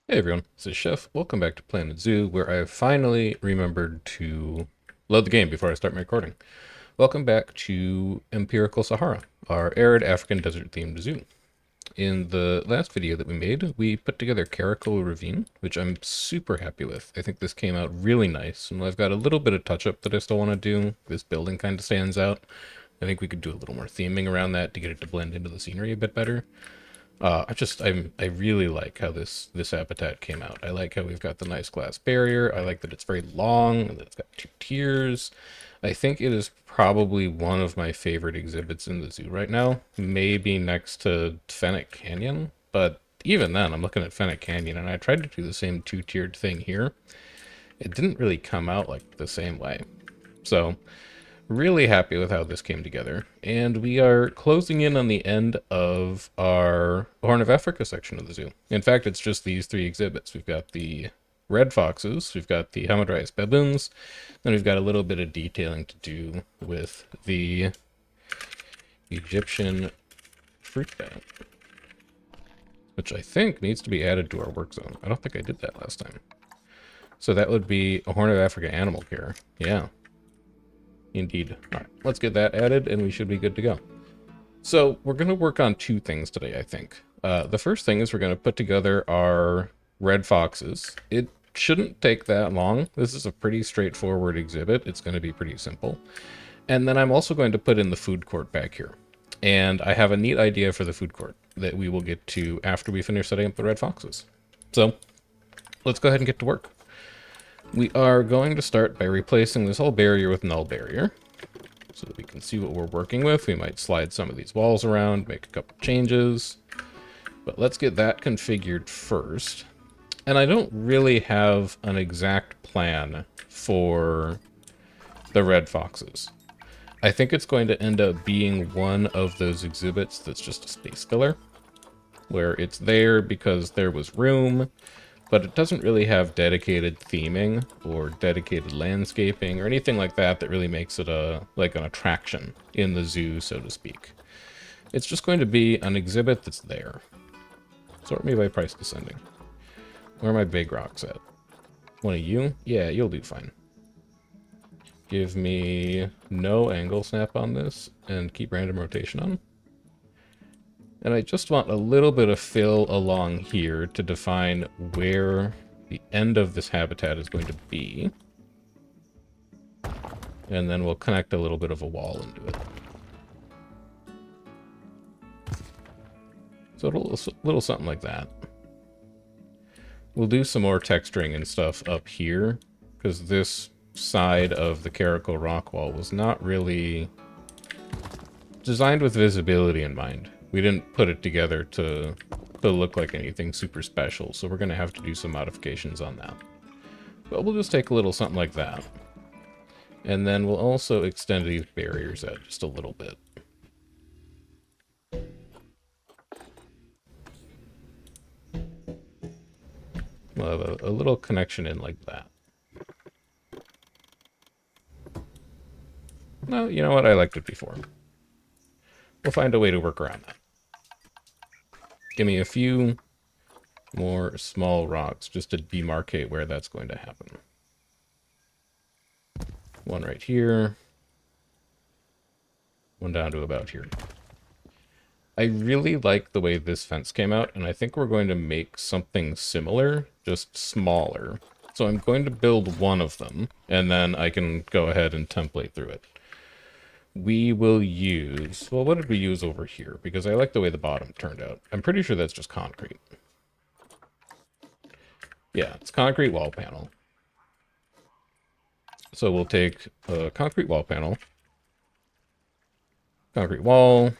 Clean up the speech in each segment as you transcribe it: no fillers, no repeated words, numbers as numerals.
Hey everyone, this is Chef. Welcome back to Planet Zoo, where I finally remembered to load the game before I start my recording. Welcome back to Empirical Sahara, our arid African desert themed zoo. In the last video that we made, we put together Caracal Ravine, which I'm super happy with. I think this came out really nice, and I've got a little bit of touch-up that I still want to do. This building kind of stands out. I think we could do a little more theming around that to get it to blend into the scenery a bit better. I really like how this habitat came out. I like how we've got the nice glass barrier. I like that it's very long and that it's got two tiers. I think it is probably one of my favorite exhibits in the zoo right now. Maybe next to Fennec Canyon, but even then, I'm looking at Fennec Canyon and I tried to do the same two-tiered thing here. It didn't really come out like the same way. So really happy with how this came together. And we are closing in on the end of our Horn of Africa section of the zoo. In fact, it's just these three exhibits. We've got the red foxes, we've got the Hamadryas Baboons, then we've got a little bit of detailing to do with the Egyptian fruit bat, which I think needs to be added to our work zone. I don't think I did that last time. So that would be a Horn of Africa animal care. Yeah. Indeed. All right, let's get that added and we should be good to go. So we're going to work on two things today, I think. The first thing is we're going to put together our red foxes. It shouldn't take that long. This is a pretty straightforward exhibit. It's going to be pretty simple. And then I'm also going to put in the food court back here. And I have a neat idea for the food court that we will get to after we finish setting up the red foxes. So let's go ahead and get to work. We are going to start by replacing this whole barrier with null barrier so that we can see what we're working with. We might slide some of these walls around, make a couple changes, but let's get that configured first. And I don't really have an exact plan for the red foxes. I think it's going to end up being one of those exhibits that's just a space filler, where it's there because there was room, but it doesn't really have dedicated theming or dedicated landscaping or anything like that that really makes it like an attraction in the zoo, so to speak. It's just going to be an exhibit that's there. Sort me by price descending. Where are my big rocks at? One of you? Yeah, you'll do fine. Give me no angle snap on this and keep random rotation on. And I just want a little bit of fill along here to define where the end of this habitat is going to be. And then we'll connect a little bit of a wall into it. So a little something like that. We'll do some more texturing and stuff up here, because this side of the Caracal rock wall was not really designed with visibility in mind. We didn't put it together to look like anything super special, so we're going to have to do some modifications on that. But we'll just take a little something like that. And then we'll also extend these barriers out just a little bit. We'll have a little connection in like that. No, you know what? I liked it before. We'll find a way to work around that. Give me a few more small rocks just to demarcate where that's going to happen. One right here. One down to about here. I really like the way this fence came out, and I think we're going to make something similar, just smaller. So I'm going to build one of them, and then I can go ahead and template through it. We will use... Well, what did we use over here? Because I like the way the bottom turned out. I'm pretty sure that's just concrete. Yeah, it's concrete wall panel. So we'll take a concrete wall panel. Concrete wall.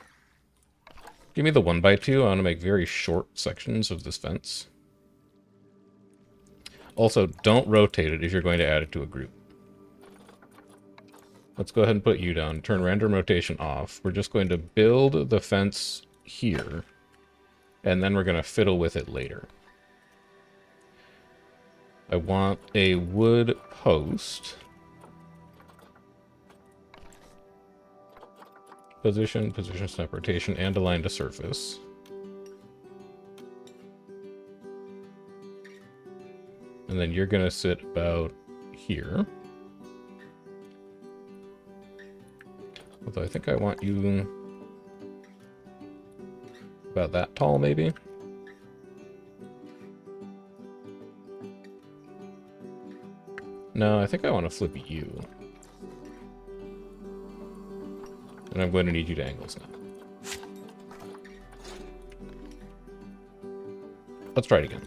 Give me the 1x2. I want to make very short sections of this fence. Also, don't rotate it if you're going to add it to a group. Let's go ahead and put you down. Turn random rotation off. We're just going to build the fence here, and then we're going to fiddle with it later. I want a wood post. Position, snap rotation, and align to surface. And then you're going to sit about here. Although I think I want you about that tall, maybe? No, I think I want to flip you. And I'm going to need you to angle snap. Let's try it again.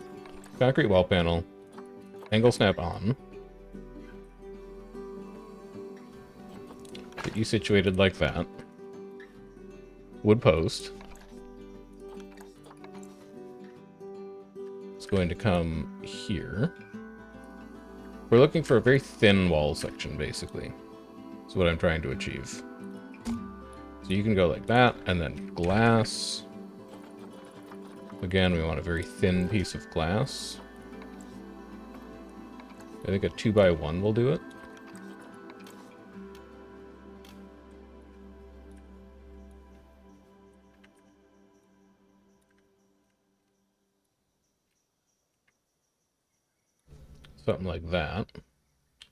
Concrete wall panel. Angle snap on. Get you situated like that. Wood post. It's going to come here. We're looking for a very thin wall section, basically. That's what I'm trying to achieve. So you can go like that, and then glass. Again, we want a very thin piece of glass. I think a 2x1 will do it. Something like that.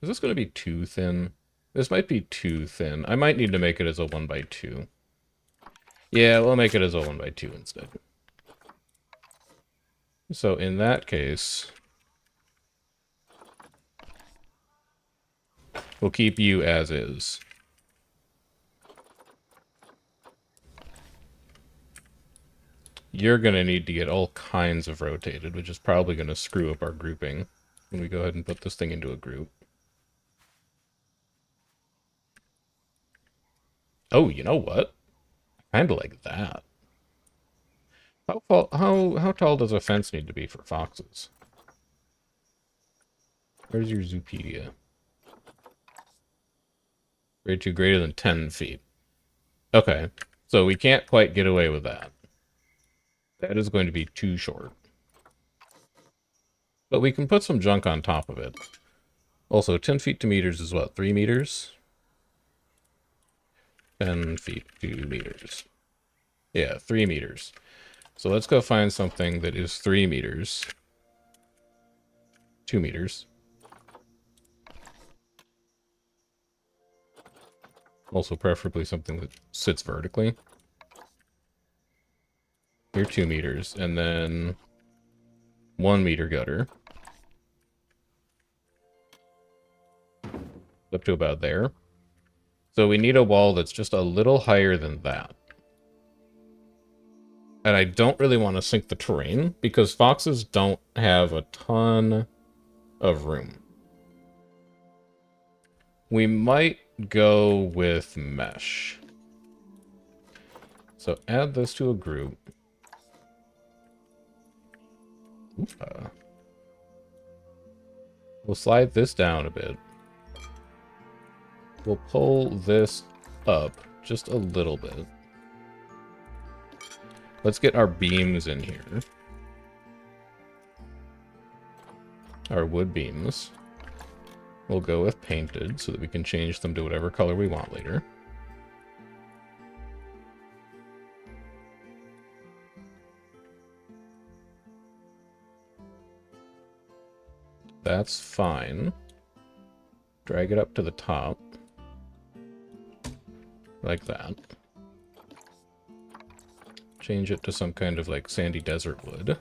Is this going to be too thin? This might be too thin. I might need to make it as a 1x2. Yeah, we'll make it as a 1x2 instead. So in that case, we'll keep you as is. You're going to need to get all kinds of rotated, which is probably going to screw up our grouping when we go ahead and put this thing into a group. Oh, you know what? Kind of like that. How tall does a fence need to be for foxes? Where's your Zoopedia? Grade 2 greater than 10 feet. Okay, so we can't quite get away with that. That is going to be too short. But we can put some junk on top of it. Also, 10 feet to meters is what? 3 meters? 10 feet to meters. Yeah, 3 meters. So let's go find something that is 3 meters. 2 meters. Also, preferably something that sits vertically. You're 2 meters. And then 1 meter gutter. Up to about there. So we need a wall that's just a little higher than that. And I don't really want to sink the terrain, because foxes don't have a ton of room. We might go with mesh. So add this to a group. We'll slide this down a bit. We'll pull this up just a little bit. Let's get our beams in here. Our wood beams. We'll go with painted so that we can change them to whatever color we want later. That's fine. Drag it up to the top. Like that. Change it to some kind of like sandy desert wood.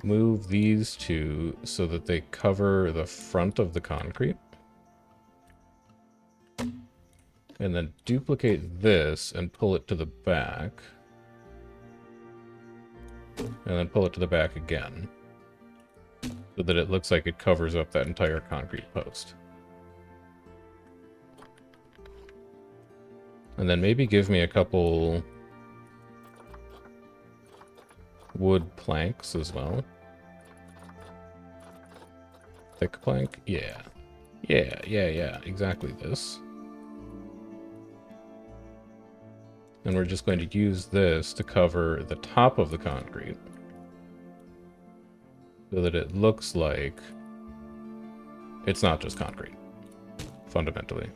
Move these two so that they cover the front of the concrete. And then duplicate this and pull it to the back. And then pull it to the back again. So that it looks like it covers up that entire concrete post. And then maybe give me a couple wood planks as well. Thick plank? Yeah. Yeah. Exactly this. And we're just going to use this to cover the top of the concrete. So that it looks like it's not just concrete, fundamentally.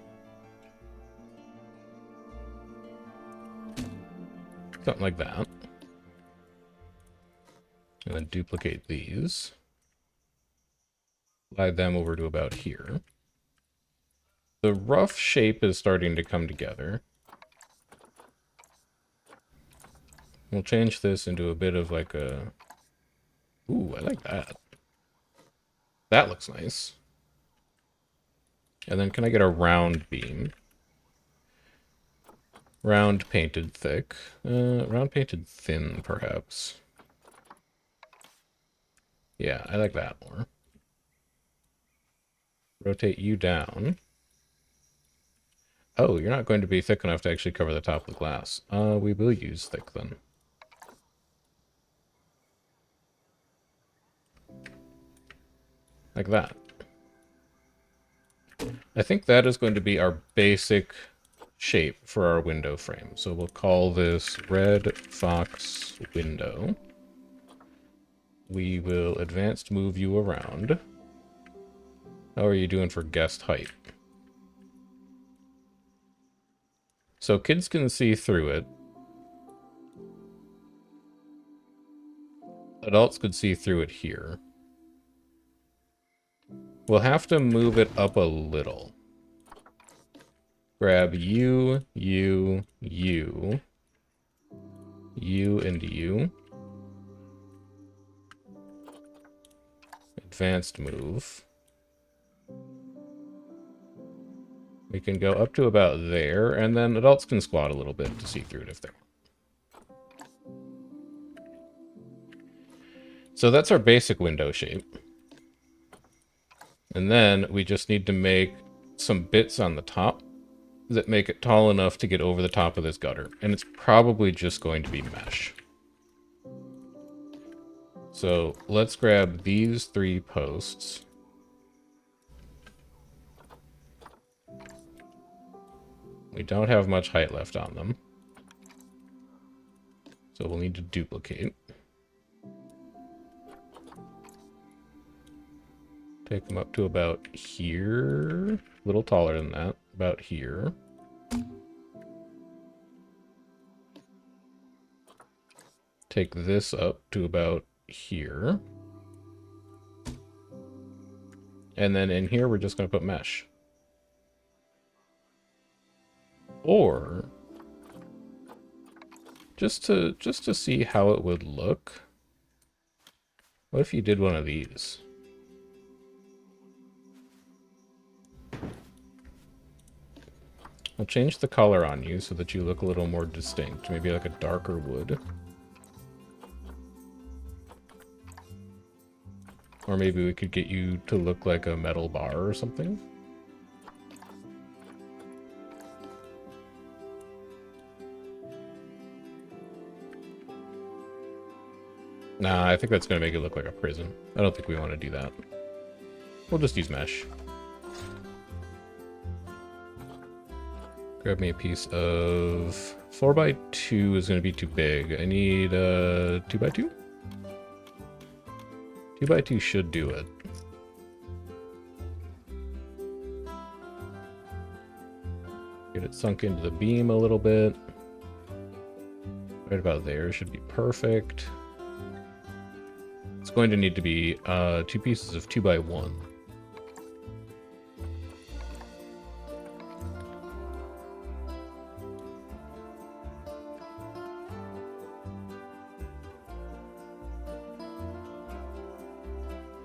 Something like that. And then duplicate these. Slide them over to about here. The rough shape is starting to come together. We'll change this into a bit of like a... Ooh, I like that. That looks nice. And then can I get a round beam? Round painted thick. Round painted thin, perhaps. Yeah, I like that more. Rotate you down. Oh, you're not going to be thick enough to actually cover the top of the glass. We will use thick then. Like that. I think that is going to be our basic shape for our window frame. So we'll call this Red Fox Window. We will advanced move you around. How are you doing for guest height? So kids can see through it. Adults could see through it here. We'll have to move it up a little. Grab you, you, you, you, and you. Advanced move. We can go up to about there, and then adults can squat a little bit to see through it if they want. So that's our basic window shape. And then we just need to make some bits on the top that make it tall enough to get over the top of this gutter. And it's probably just going to be mesh. So let's grab these 3 posts. We don't have much height left on them. So we'll need to duplicate. Take them up to about here. A little taller than that. About here. Take this up to about here. And then in here, we're just going to put mesh. Or, just to see how it would look, what if you did one of these? I'll change the color on you so that you look a little more distinct. Maybe like a darker wood. Or maybe we could get you to look like a metal bar or something. Nah, I think that's going to make it look like a prison. I don't think we want to do that. We'll just use mesh. Grab me a piece of... 4x2 is going to be too big. I need 2x2? 2x2 should do it. Get it sunk into the beam a little bit. Right about there should be perfect. It's going to need to be 2 pieces of 2x1.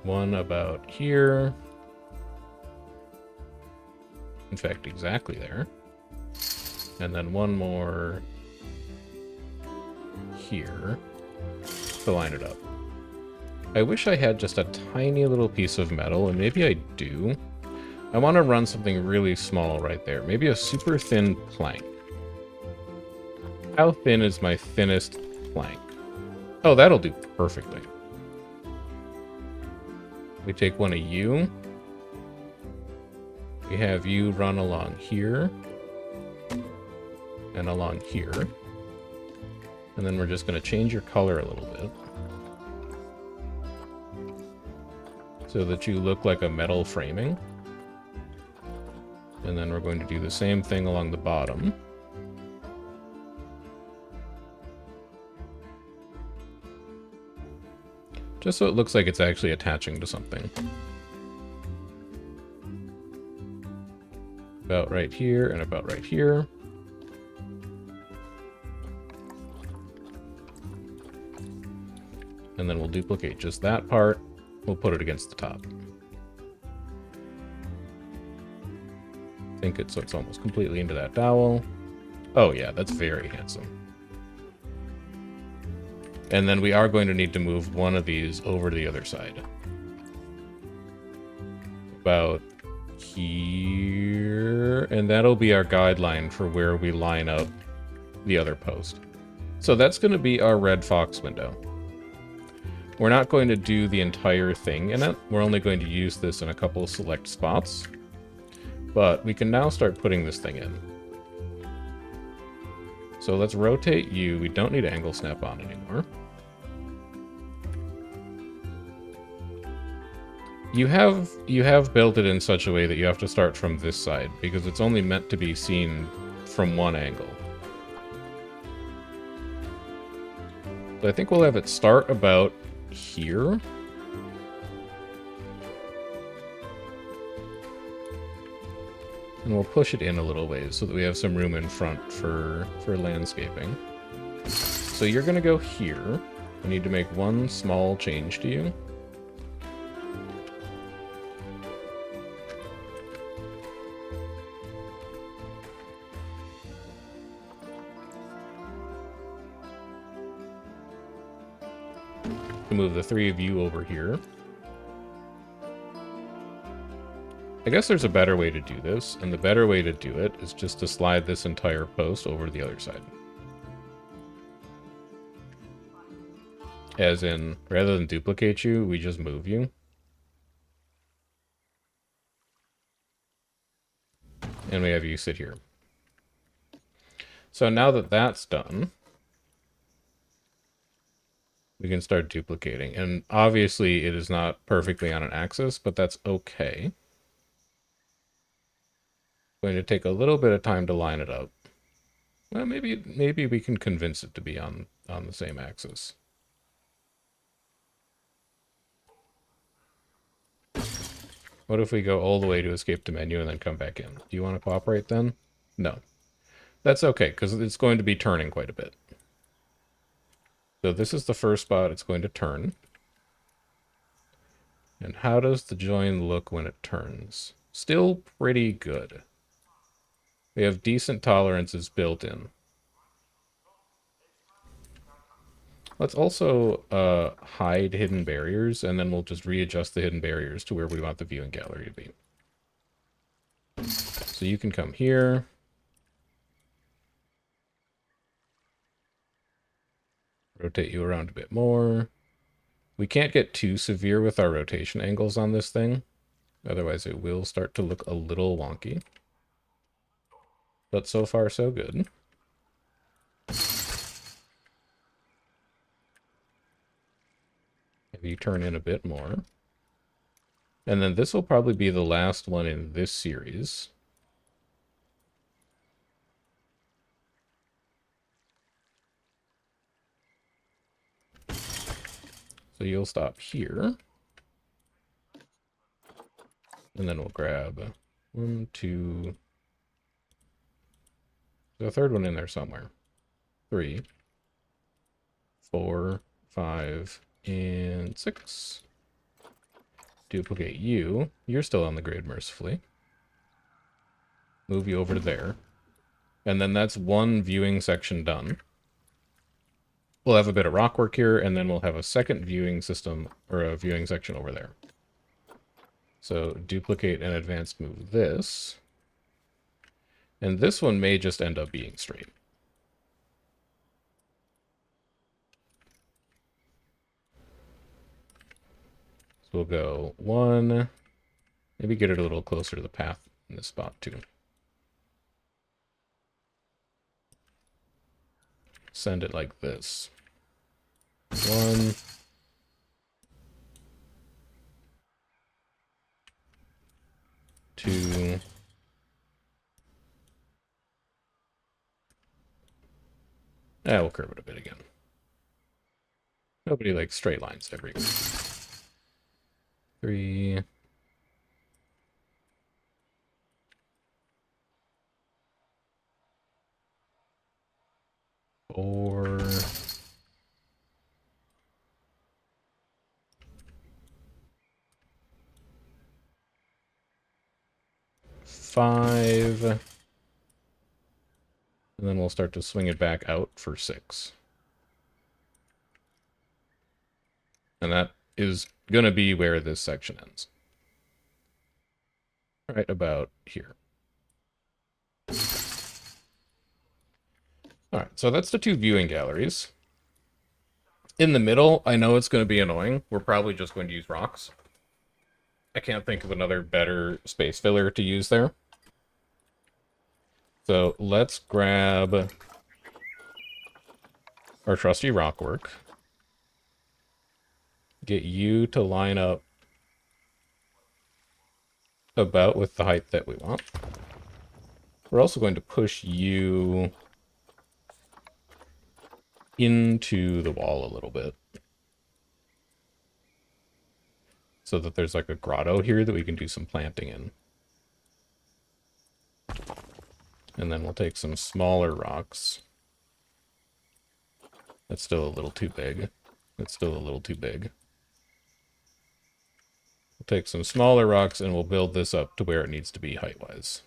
One about here. In fact, exactly there. And then one more here to line it up. I wish I had just a tiny little piece of metal, and maybe I do. I want to run something really small right there. Maybe a super thin plank. How thin is my thinnest plank? Oh, that'll do perfectly. We take one of you. We have you run along here. And along here. And then we're just going to change your color a little bit. So that you look like a metal framing. And then we're going to do the same thing along the bottom. Just so it looks like it's actually attaching to something. About right here and about right here. And then we'll duplicate just that part. We'll put it against the top. Think it so it's almost completely into that dowel. Oh yeah, that's very handsome. And then we are going to need to move one of these over to the other side. About here. And that'll be our guideline for where we line up the other post. So that's going to be our red fox window. We're not going to do the entire thing in it. We're only going to use this in a couple of select spots. But we can now start putting this thing in. So let's rotate you. We don't need angle snap on anymore. You have built it in such a way that you have to start from this side, because it's only meant to be seen from one angle. So I think we'll have it start about here. And we'll push it in a little ways so that we have some room in front for landscaping. So you're going to go here. I need to make one small change to you. To move the three of you over here. I guess there's a better way to do this, and the better way to do it is just to slide this entire post over to the other side. As in, rather than duplicate you, we just move you. And we have you sit here. So now that that's done, we can start duplicating. And obviously it is not perfectly on an axis, but that's okay. Going to take a little bit of time to line it up. Well, maybe we can convince it to be on the same axis. What if we go all the way to escape to menu and then come back in? Do you want to cooperate then? No. That's okay, because it's going to be turning quite a bit. So this is the first spot it's going to turn. And how does the join look when it turns? Still pretty good. We have decent tolerances built in. Let's also hide hidden barriers, and then we'll just readjust the hidden barriers to where we want the viewing gallery to be. So you can come here. Rotate you around a bit more. We can't get too severe with our rotation angles on this thing. Otherwise it will start to look a little wonky. But so far so good. Maybe you turn in a bit more. And then this will probably be the last one in this series. So you'll stop here. And then we'll grab 1, 2. There's a third one in there somewhere. 3, 4, 5, and 6. Duplicate you. You're still on the grid, mercifully. Move you over to there. And then that's one viewing section done. We'll have a bit of rock work here, and then we'll have a second viewing system, or a viewing section over there. So duplicate and advanced move this. And this one may just end up being straight. So we'll go 1, maybe get it a little closer to the path in this spot too. Send it like this. 1, 2, we'll curve it a bit again. Nobody likes straight lines everywhere. 3. 4. 5. And then we'll start to swing it back out for 6. And that is going to be where this section ends. Right about here. Alright, so that's the 2 viewing galleries. In the middle, I know it's going to be annoying. We're probably just going to use rocks. I can't think of another better space filler to use there. So let's grab our trusty rockwork. Get you to line up about with the height that we want. We're also going to push you into the wall a little bit, so that there's like a grotto here that we can do some planting in. And then we'll take some smaller rocks. That's still a little too big. That's still a little too big. We'll take some smaller rocks and we'll build this up to where it needs to be height-wise.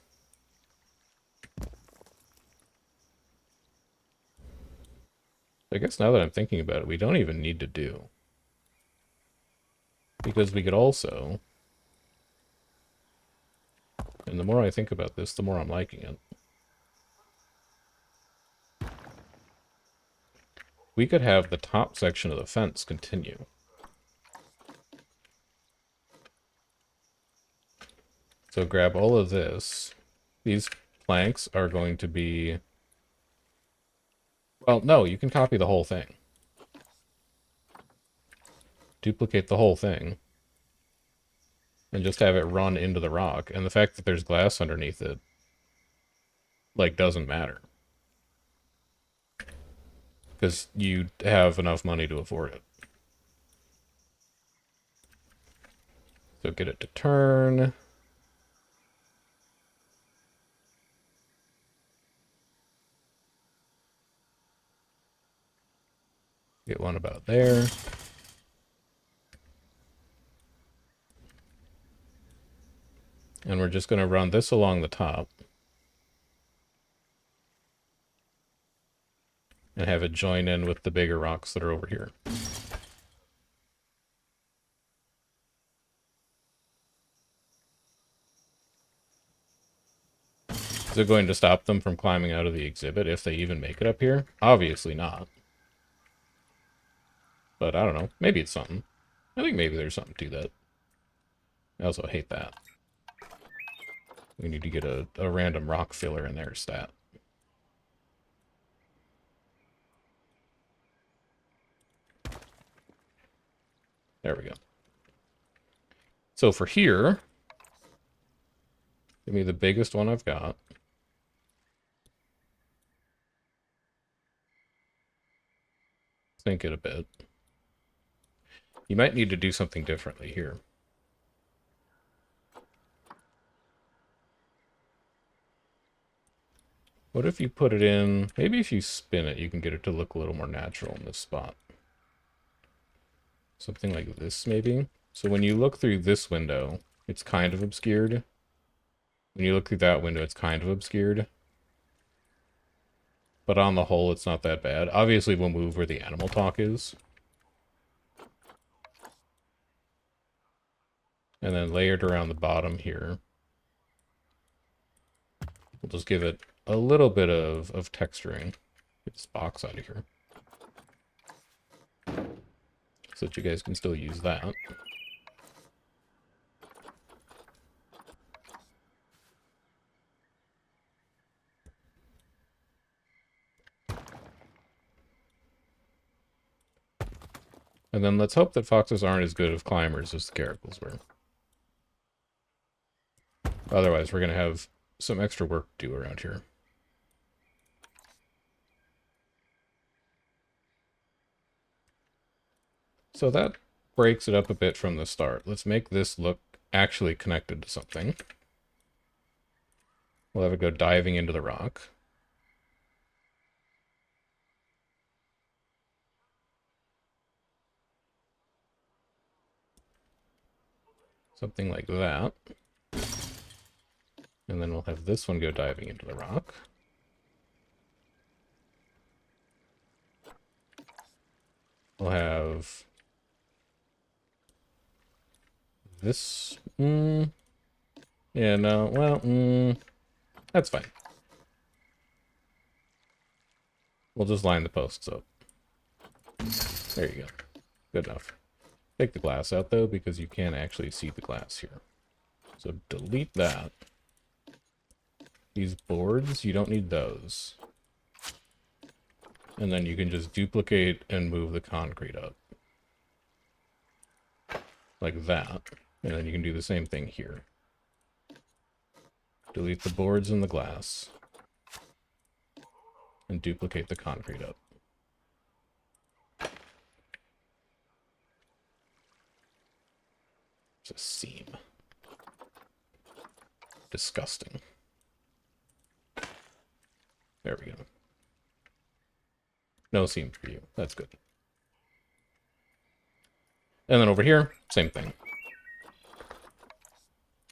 I guess now that I'm thinking about it, we don't even need to do. Because we could also... And the more I think about this, the more I'm liking it. We could have the top section of the fence continue. So grab all of this. These planks are going to be... Well, no, you can copy the whole thing. Duplicate the whole thing. And just have it run into the rock. And the fact that there's glass underneath it, like, doesn't matter. Because you have enough money to afford it. So get it to turn. Get one about there. And we're just going to run this along the top. And have it join in with the bigger rocks that are over here. Is it going to stop them from climbing out of the exhibit if they even make it up here? Obviously not. But I don't know. Maybe it's something. I think maybe there's something to that. I also hate that. We need to get a random rock filler in there stat. There we go. So for here, give me the biggest one I've got. Sink it a bit. You might need to do something differently here. What if you put it in... Maybe if you spin it, you can get it to look a little more natural in this spot. Something like this, maybe? So when you look through this window, it's kind of obscured. When you look through that window, it's kind of obscured. But on the whole, it's not that bad. Obviously, we'll move where the animal talk is. And then layered around the bottom here. We'll just give it a little bit of texturing. Get this box out of here. So that you guys can still use that. And then let's hope that foxes aren't as good of climbers as the caracals were. Otherwise, we're going to have some extra work to do around here. So that breaks it up a bit from the start. Let's make this look actually connected to something. We'll have it go diving into the rock. Something like that. And then we'll have this one go diving into the rock. We'll have this. Yeah, no, well, that's fine. We'll just line the posts up. There you go. Good enough. Take the glass out, though, because you can't actually see the glass here. So delete that. These boards, you don't need those. And then you can just duplicate and move the concrete up. Like that. And then you can do the same thing here. Delete the boards and the glass. And duplicate the concrete up. It's a seam. Disgusting. There we go. No seam for you. That's good. And then over here, same thing.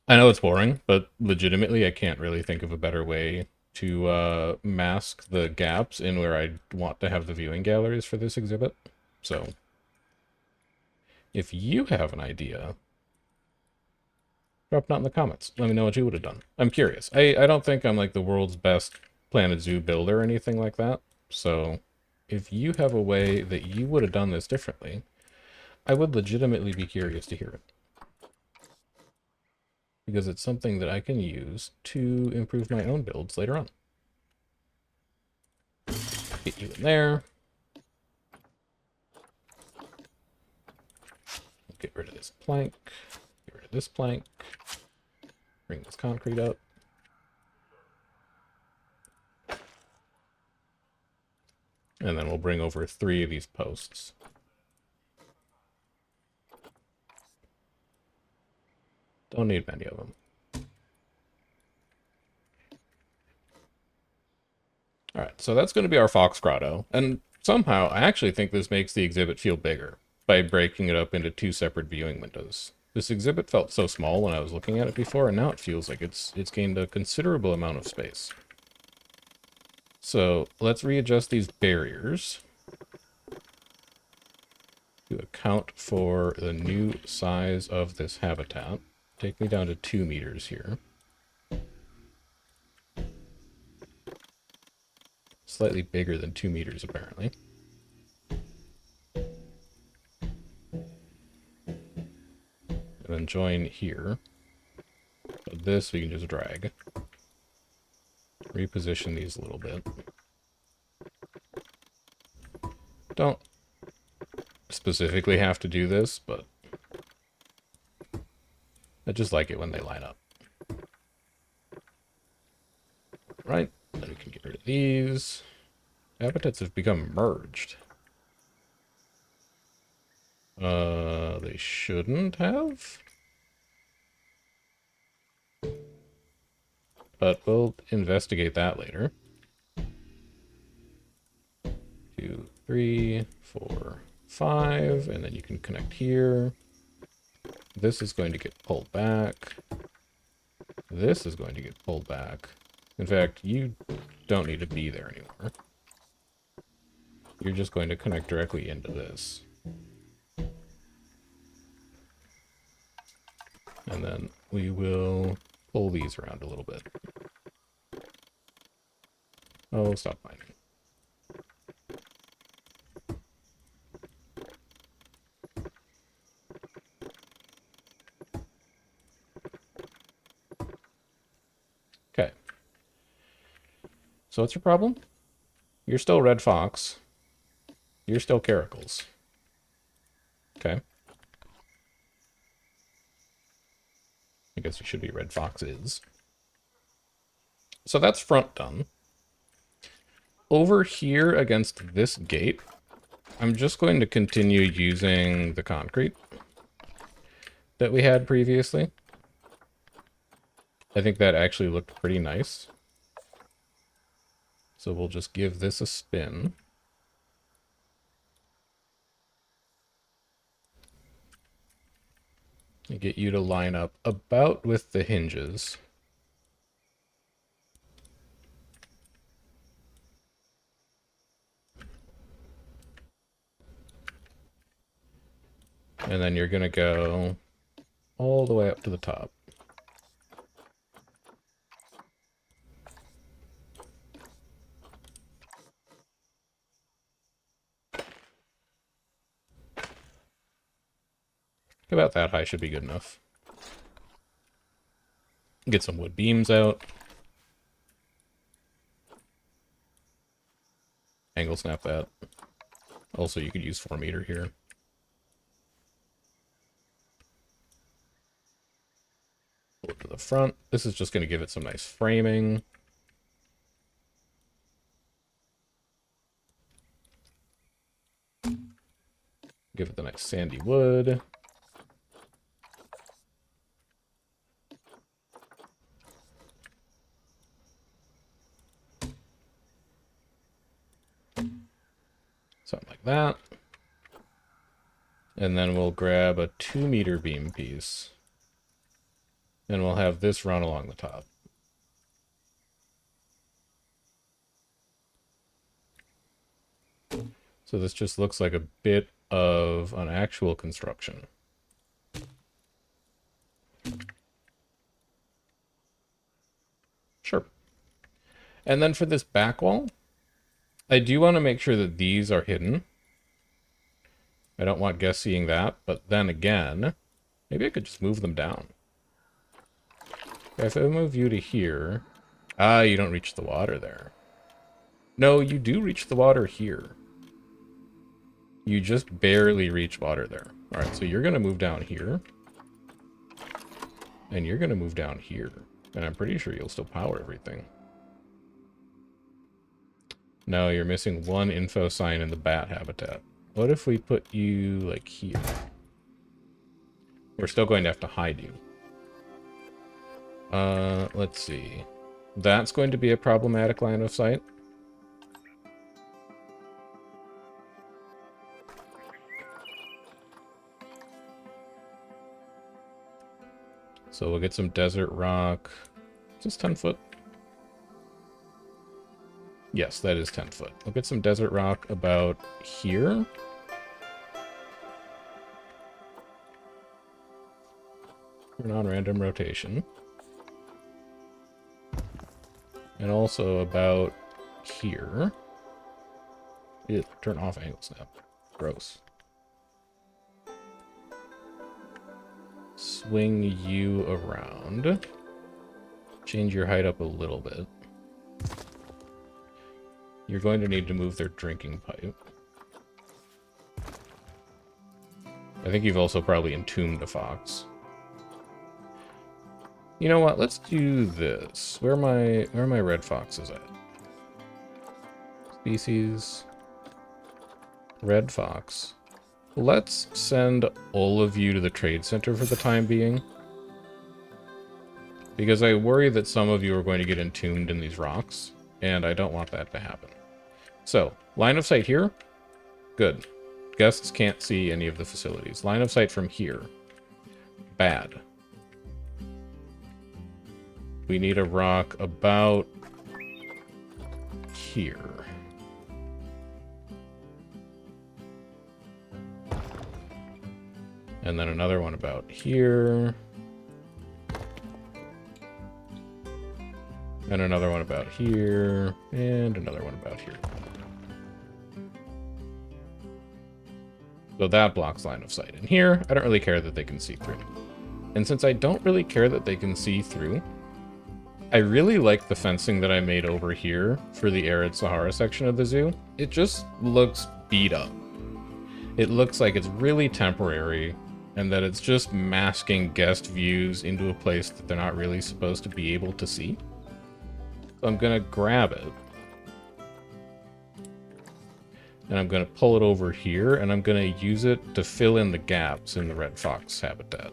I know it's boring, but legitimately I can't really think of a better way to mask the gaps in where I want to have the viewing galleries for this exhibit. So, if you have an idea, drop it in the comments. Let me know what you would have done. I'm curious. I don't think I'm like the world's best Planet Zoo builder or anything like that. So, if you have a way that you would have done this differently, I would legitimately be curious to hear it. Because it's something that I can use to improve my own builds later on. Get you in there. Get rid of this plank. Get rid of this plank. Bring this concrete up. And then we'll bring over 3 of these posts. Don't need many of them. Alright, so that's going to be our Fox Grotto. And somehow, I actually think this makes the exhibit feel bigger by breaking it up into 2 separate viewing windows. This exhibit felt so small when I was looking at it before, and now it feels like it's gained a considerable amount of space. So let's readjust these barriers to account for the new size of this habitat. Take me down to 2 meters here. Slightly bigger than 2 meters, apparently. And then join here. So this we can just drag. Reposition these a little bit. Don't specifically have to do this, but I just like it when they line up. Right, then we can get rid of these. Habitats have become merged. They shouldn't have. But we'll investigate that later. 2, 3, 4, 5, and then you can connect here. This is going to get pulled back. This is going to get pulled back. In fact, you don't need to be there anymore. You're just going to connect directly into this. And then we will pull these around a little bit. Oh, stop mining. Okay. So what's your problem? You're still Red Fox. You're still Caracals. Okay. I guess you should be Red Foxes. So that's front done. Over here against this gate, I'm just going to continue using the concrete that we had previously. I think that actually looked pretty nice. So we'll just give this a spin. And get you to line up about with the hinges. And then you're going to go all the way up to the top. About that high should be good enough. Get some wood beams out. Angle snap that. Also, you could use 4 meter here. Pull it to the front. This is just going to give it some nice framing. Give it the nice sandy wood. Something like that. And then we'll grab a 2 meter beam piece. And we'll have this run along the top. So this just looks like a bit of an actual construction. Sure. And then for this back wall, I do want to make sure that these are hidden. I don't want guests seeing that, but then again, maybe I could just move them down. If I move you to here... Ah, you don't reach the water there. No, you do reach the water here. You just barely reach water there. Alright, so you're going to move down here. And you're going to move down here. And I'm pretty sure you'll still power everything. No, you're missing one info sign in the bat habitat. What if we put you, like, here? We're still going to have to hide you. Let's see. That's going to be a problematic line of sight. So we'll get some desert rock. Is this 10 foot? Yes, that is 10 foot. We'll get some desert rock about here. For non-random rotation. And also about here. Ew, turn off angle snap. Gross. Swing you around. Change your height up a little bit. You're going to need to move their drinking pipe. I think you've also probably entombed a fox. You know what? Let's do this. Where are my red foxes at? Species. Red fox. Let's send all of you to the trade center for the time being. Because I worry that some of you are going to get entombed in these rocks, and I don't want that to happen. So, line of sight here. Good. Guests can't see any of the facilities. Line of sight from here. Bad. We need a rock about here. And then another one about here. And another one about here. And another one about here. So that blocks line of sight. And here, I don't really care that they can see through. And since I don't really care that they can see through, I really like the fencing that I made over here for the arid Sahara section of the zoo. It just looks beat up. It looks like it's really temporary and that it's just masking guest views into a place that they're not really supposed to be able to see. So I'm gonna grab it. And I'm going to pull it over here, and I'm going to use it to fill in the gaps in the red fox habitat.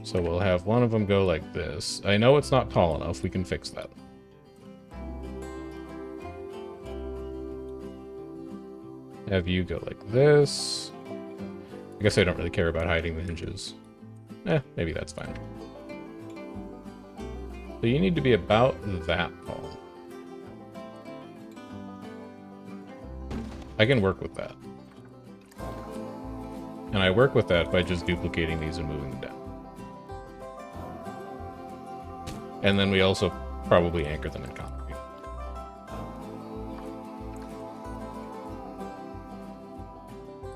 So we'll have one of them go like this. I know it's not tall enough. We can fix that. Have you go like this. I guess I don't really care about hiding the hinges. Maybe that's fine. So you need to be about that tall. I can work with that. And I work with that by just duplicating these and moving them down. And then we also probably anchor them in concrete.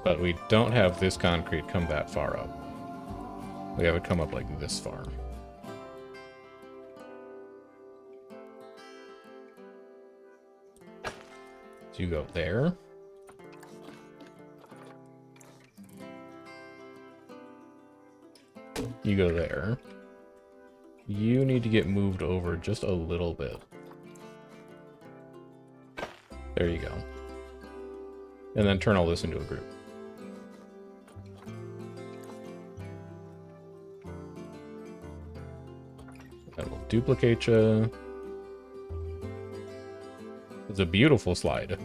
But we don't have this concrete come that far up. We have it come up like this far. So you go there. You go there. You need to get moved over just a little bit. There you go. And then turn all this into a group. And we'll duplicate you. It's a beautiful slide.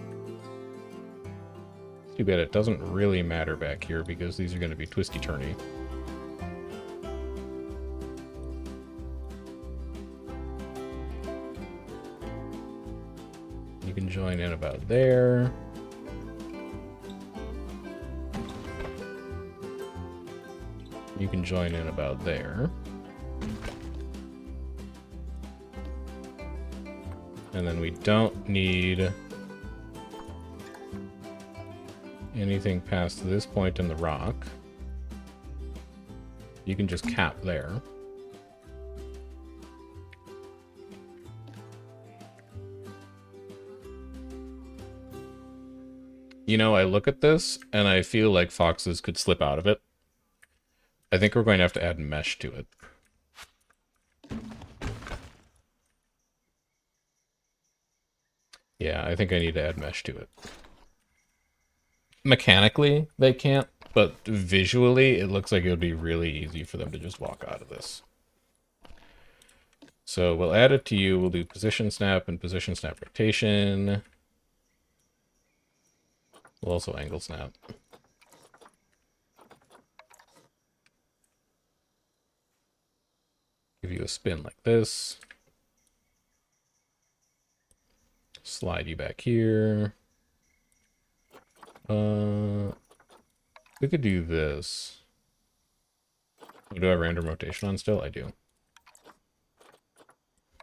Too bad it doesn't really matter back here because these are going to be twisty-turny. You can join in about there. You can join in about there. And then we don't need anything past this point in the rock. You can just cap there. You know, I look at this and I feel like foxes could slip out of it. I think we're going to have to add mesh to it. Yeah, I think I need to add mesh to it. Mechanically, they can't, but visually, it looks like it would be really easy for them to just walk out of this. So we'll add it to you. We'll do position snap and position snap rotation. We'll also angle snap. Give you a spin like this. Slide you back here. We could do this. Do I have random rotation on still? I do.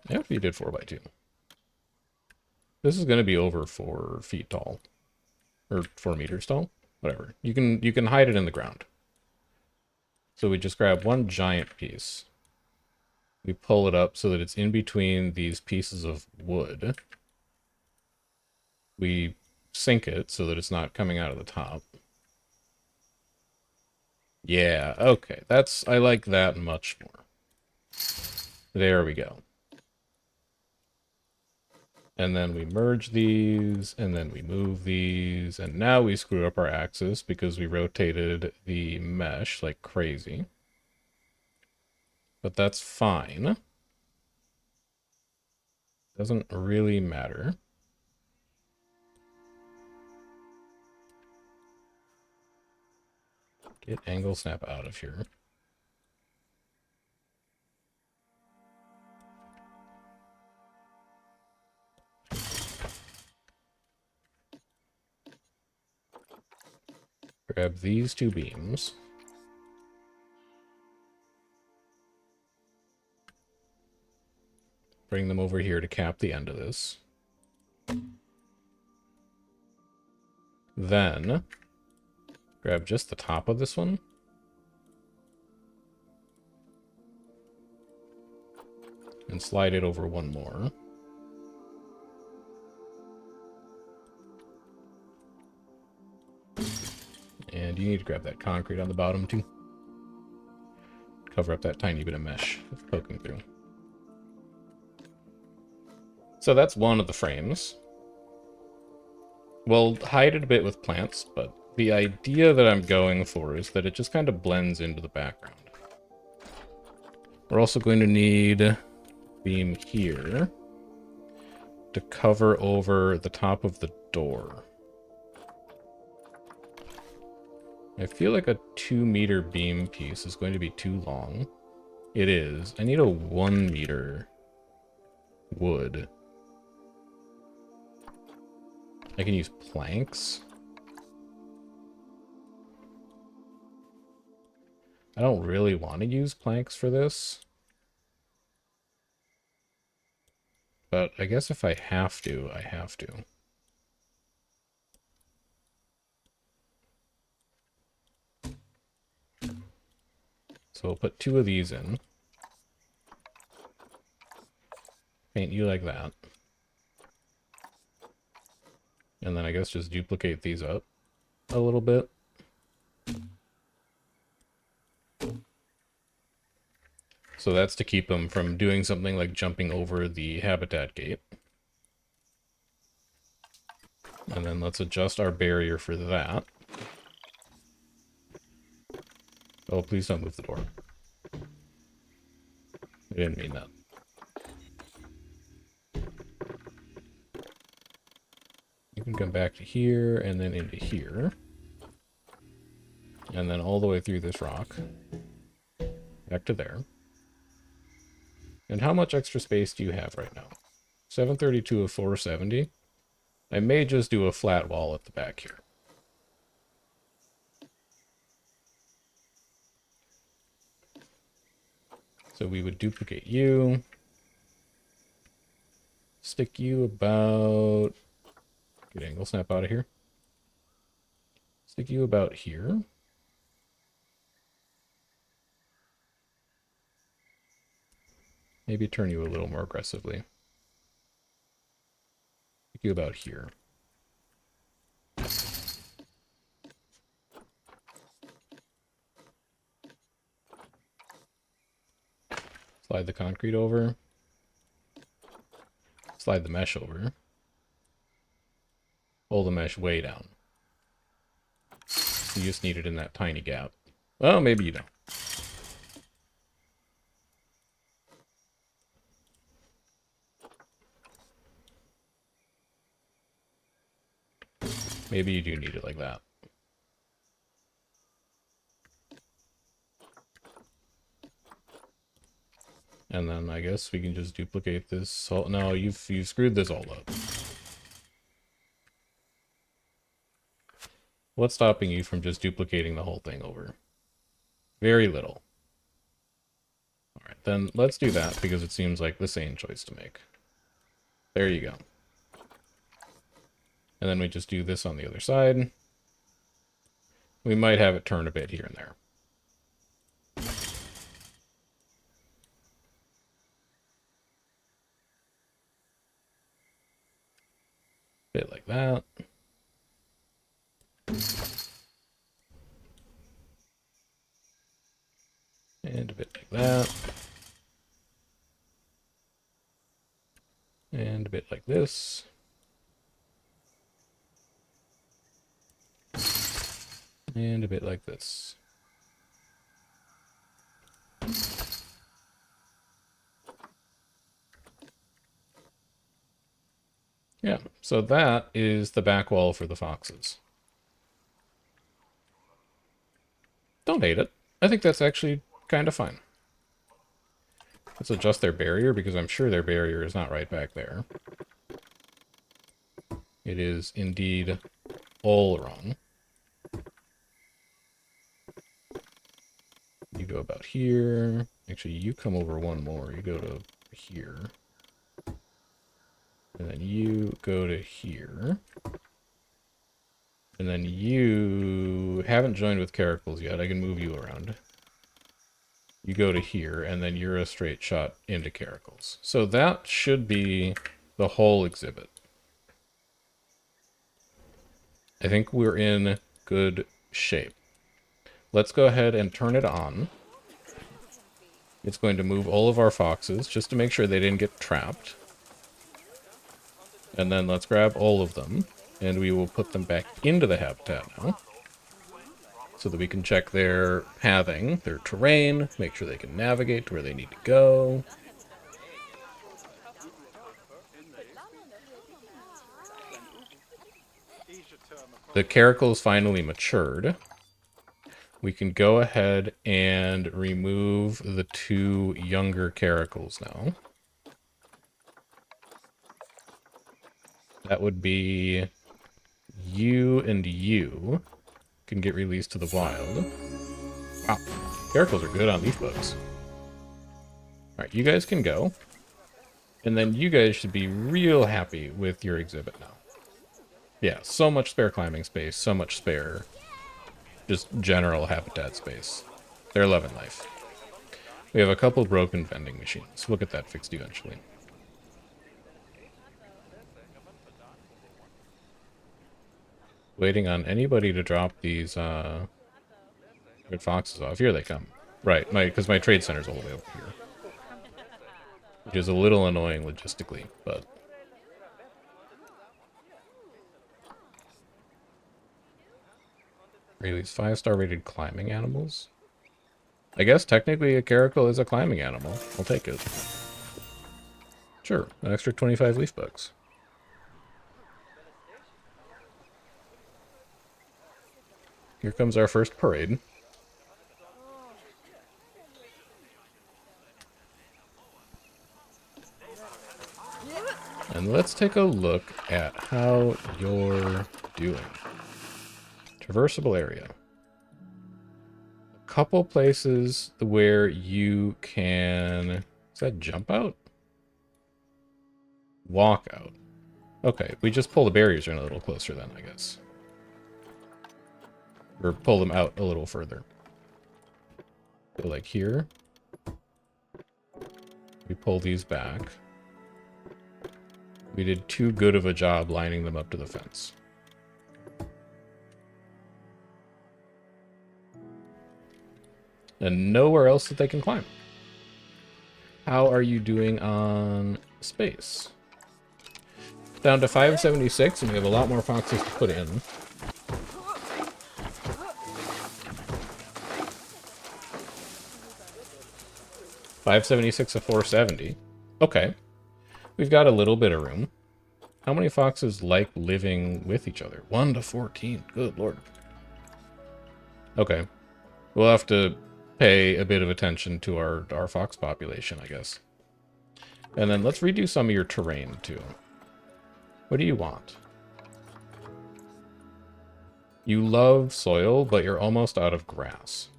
Yeah, you did 4x2. This is going to be over 4 feet tall. Or 4 meters tall. Whatever. You can hide it in the ground. So we just grab one giant piece. We pull it up so that it's in between these pieces of wood. We sink it so that it's not coming out of the top. Yeah, okay. I like that much more. There we go. And then we merge these, and then we move these, and now we screw up our axis because we rotated the mesh like crazy. But that's fine. Doesn't really matter. Get angle snap out of here. Grab these 2 beams. Bring them over here to cap the end of this. Then, grab just the top of this one. And slide it over one more. And you need to grab that concrete on the bottom too. Cover up that tiny bit of mesh that's poking through. So that's one of the frames. We'll hide it a bit with plants, but the idea that I'm going for is that it just kind of blends into the background. We're also going to need beam here to cover over the top of the door. I feel like a 2-meter beam piece is going to be too long. It is. I need a 1-meter wood. I can use planks. I don't really want to use planks for this. But I guess if I have to, I have to. So we'll put 2 of these in. Paint you like that. And then I guess just duplicate these up a little bit. So that's to keep them from doing something like jumping over the habitat gate. And then let's adjust our barrier for that. Oh, please don't move the door. I didn't mean that. You can come back to here and then into here. And then all the way through this rock. Back to there. And how much extra space do you have right now? 732 of 470. I may just do a flat wall at the back here. So we would duplicate you. Stick you about... Get angle snap out of here. Stick you about here. Maybe turn you a little more aggressively. Stick you about here. Slide the concrete over. Slide the mesh over. Pull the mesh way down. You just need it in that tiny gap. Well, maybe you don't. Maybe you do need it like that. And then I guess we can just duplicate this. No, you've screwed this all up. What's stopping you from just duplicating the whole thing over? Very little. Alright, then let's do that because it seems like the sane choice to make. There you go. And then we just do this on the other side. We might have it turn a bit here and there. Bit like that. And a bit like that. And a bit like this. And a bit like this. Yeah, so that is the back wall for the foxes. Don't hate it. I think that's actually kind of fine. Let's adjust their barrier because I'm sure their barrier is not right back there. It is indeed all wrong. You go about here. Actually, you come over one more. You go to here. And then you go to here. And then you haven't joined with caracals yet. I can move you around. You go to here, and then you're a straight shot into caracals. So that should be the whole exhibit. I think we're in good shape. Let's go ahead and turn it on. It's going to move all of our foxes just to make sure they didn't get trapped. And then let's grab all of them, and we will put them back into the habitat now, so that we can check their pathing, their terrain, make sure they can navigate to where they need to go. The caracle's finally matured. We can go ahead and remove the 2 younger caracles now. That would be you and you can get released to the wild. Wow, caracles are good on leaf bugs. Alright, you guys can go. And then you guys should be real happy with your exhibit now. Yeah, so much spare climbing space, so much spare just general habitat space. They're loving life. We have a couple broken vending machines. We'll get that fixed eventually. Waiting on anybody to drop these red foxes off. Here they come. Right, because my trade center's all the way over here. Which is a little annoying logistically, but... Release 5-star rated climbing animals? I guess technically a caracal is a climbing animal. I'll take it. Sure, an extra 25 leaf bugs. Here comes our first parade. And let's take a look at how you're doing. Traversible area. A couple places where you can... Is that jump out? Walk out. Okay, we just pull the barriers in a little closer then, I guess. Or pull them out a little further. So like here. We pull these back. We did too good of a job lining them up to the fence. And nowhere else that they can climb. How are you doing on space? Down to 576, and we have a lot more foxes to put in. 576 of 470. Okay. We've got a little bit of room. How many foxes like living with each other? 1 to 14. Good lord. Okay. We'll have to pay a bit of attention to our fox population, I guess. And then let's redo some of your terrain, too. What do you want? You love soil, but you're almost out of grass.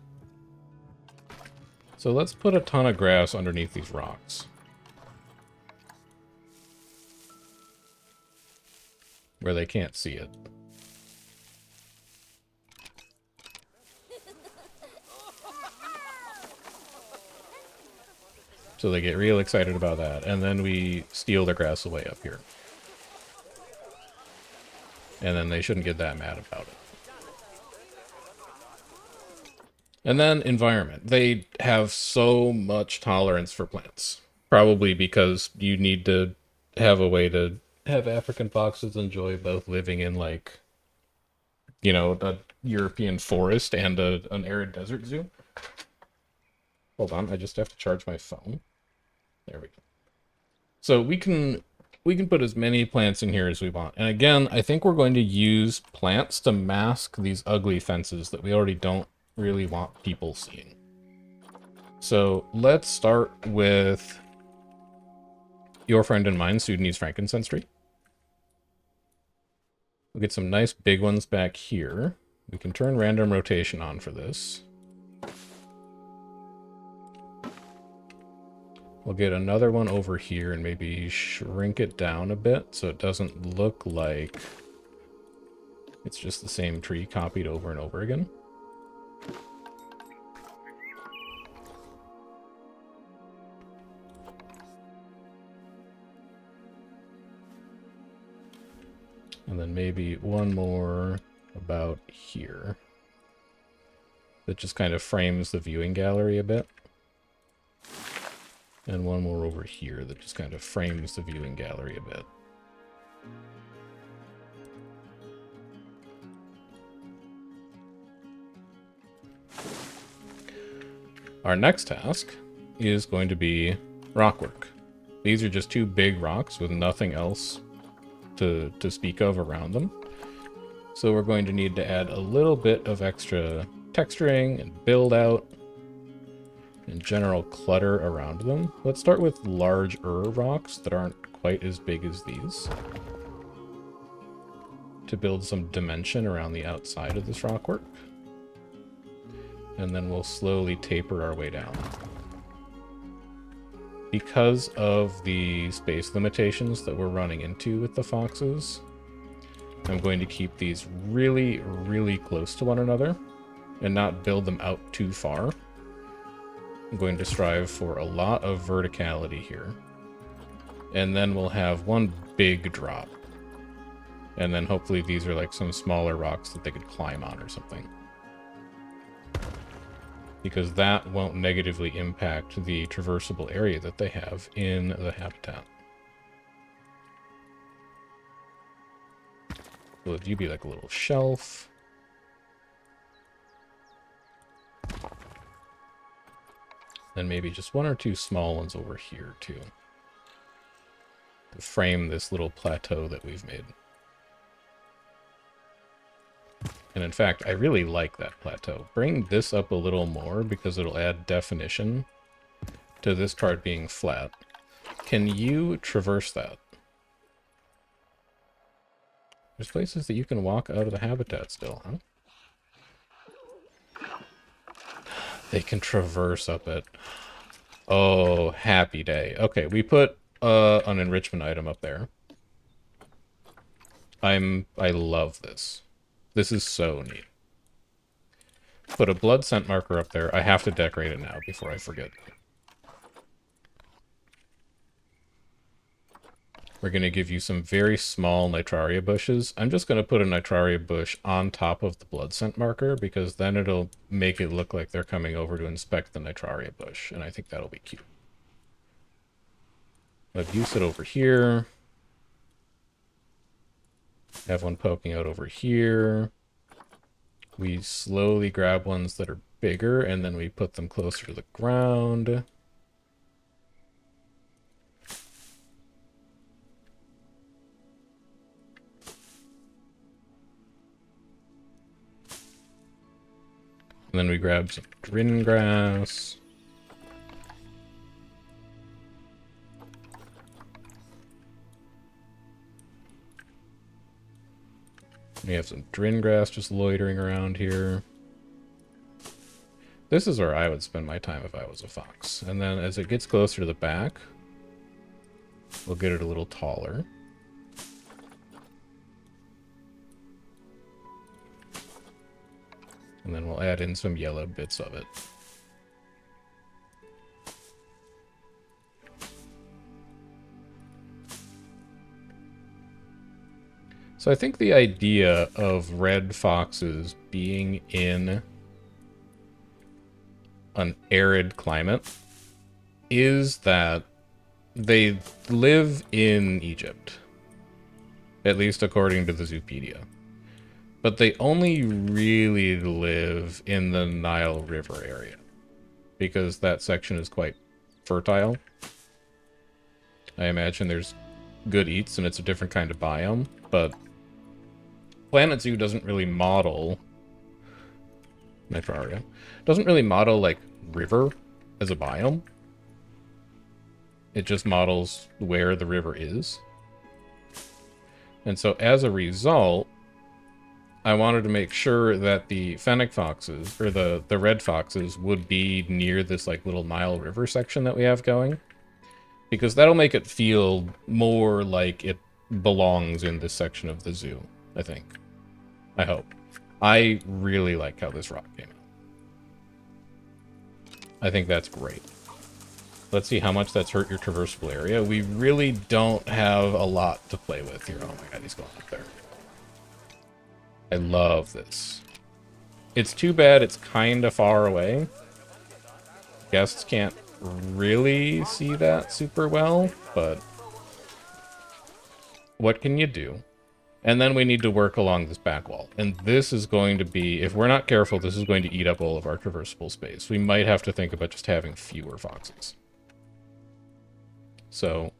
So let's put a ton of grass underneath these rocks. Where they can't see it. So they get real excited about that. And then we steal their grass away up here. And then they shouldn't get that mad about it. And then environment. They have so much tolerance for plants. Probably because you need to have a way to have African foxes enjoy both living in, like, you know, a European forest and an arid desert zoo. Hold on, I just have to charge my phone. There we go. So we can put as many plants in here as we want. And again, I think we're going to use plants to mask these ugly fences that we already don't really want people seeing. So let's start with your friend and mine, Sudanese frankincense tree. We'll get some nice big ones back here. We can turn random rotation on for this. We'll get another one over here and maybe shrink it down a bit so it doesn't look like it's just the same tree copied over and over again. And then maybe one more about here that just kind of frames the viewing gallery a bit. And one more over here that just kind of frames the viewing gallery a bit. Our next task is going to be rockwork. These are just two big rocks with nothing else to speak of around them. So we're going to need to add a little bit of extra texturing and build out and general clutter around them. Let's start with larger rocks that aren't quite as big as these to build some dimension around the outside of this rockwork. And then we'll slowly taper our way down. Because of the space limitations that we're running into with the foxes, I'm going to keep these really, really close to one another and not build them out too far. I'm going to strive for a lot of verticality here. And then we'll have one big drop. And then hopefully these are like some smaller rocks that they could climb on or something. Because that won't negatively impact the traversible area that they have in the habitat. Will you be like a little shelf? Then maybe just one or two small ones over here too, to frame this little plateau that we've made. And in fact, I really like that plateau. Bring this up a little more because it'll add definition to this part being flat. Can you traverse that? There's places that you can walk out of the habitat still, huh? They can traverse up it. Oh, happy day. Okay, we put an enrichment item up there. I love this. This is so neat. Put a blood scent marker up there. I have to decorate it now before I forget. We're going to give you some very small nitraria bushes. I'm just going to put a nitraria bush on top of the blood scent marker because then it'll make it look like they're coming over to inspect the nitraria bush, and I think that'll be cute. I've used it over here. Have one poking out over here. We slowly grab ones that are bigger, and then we put them closer to the ground. And then we grab some drin grass. We have some drin grass just loitering around here. This is where I would spend my time if I was a fox. And then as it gets closer to the back, we'll get it a little taller. And then we'll add in some yellow bits of it. So I think the idea of red foxes being in an arid climate is that they live in Egypt, at least according to the Zoopedia. But they only really live in the Nile River area because that section is quite fertile. I imagine there's good eats and it's a different kind of biome, but Planet Zoo doesn't really model Nitraria. Doesn't really model like river as a biome. It just models where the river is. And so as a result, I wanted to make sure that the fennec foxes, or the red foxes, would be near this like little Nile River section that we have going. Because that'll make it feel more like it belongs in this section of the zoo, I think. I hope. I really like how this rock came out. I think that's great. Let's see how much that's hurt your traversable area. We really don't have a lot to play with here. Oh my god, he's going up there. I love this. It's too bad it's kind of far away. Guests can't really see that super well, but what can you do? And then we need to work along this back wall. And this is going to be, if we're not careful, this is going to eat up all of our traversable space. We might have to think about just having fewer foxes. So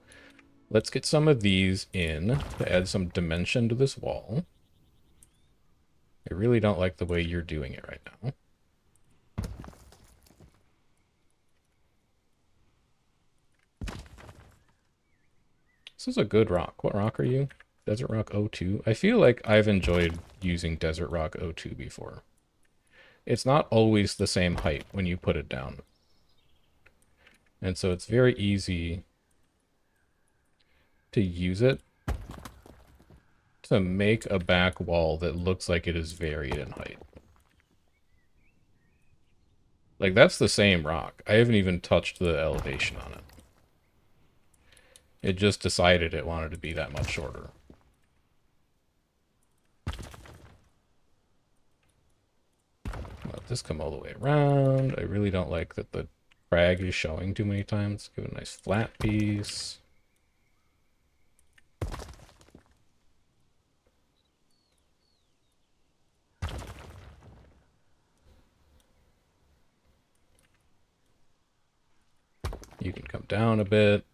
let's get some of these in to add some dimension to this wall. I really don't like the way you're doing it right now. This is a good rock. What rock are you? Desert Rock 02? I feel like I've enjoyed using Desert Rock 02 before. It's not always the same height when you put it down. And so it's very easy to use it to make a back wall that looks like it is varied in height. Like, that's the same rock. I haven't even touched the elevation on it. It just decided it wanted to be that much shorter. Let this come all the way around. I really don't like that the crag is showing too many times. Give it a nice flat piece. You can come down a bit.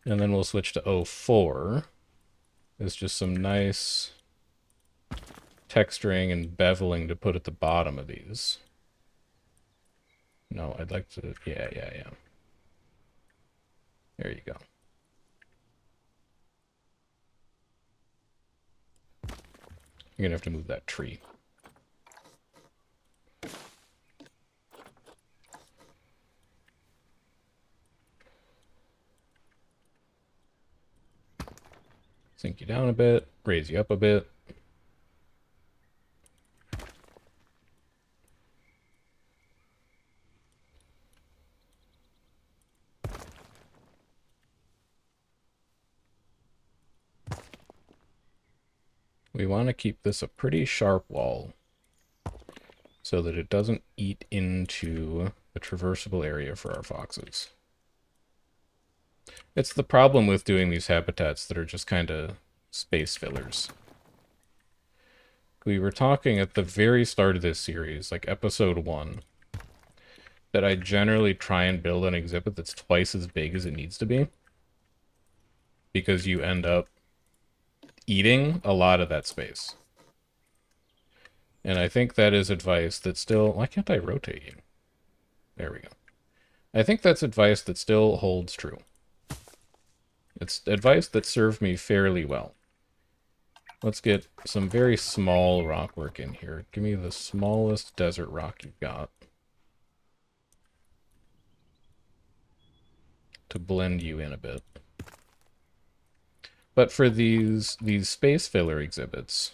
And then we'll switch to 04. There's just some nice texturing and beveling to put at the bottom of these. No, I'd like to... Yeah. There you go. You're gonna have to move that tree. Sink you down a bit, raise you up a bit. We want to keep this a pretty sharp wall so that it doesn't eat into the traversable area for our foxes. It's the problem with doing these habitats that are just kind of space fillers. We were talking at the very start of this series, like episode 1, that I generally try and build an exhibit that's twice as big as it needs to be, because you end up eating a lot of that space. And I think that is advice that still... Why can't I rotate you? There we go. I think that's advice that still holds true. It's advice that served me fairly well. Let's get some very small rock work in here. Give me the smallest desert rock you've got to blend you in a bit. But for these space filler exhibits,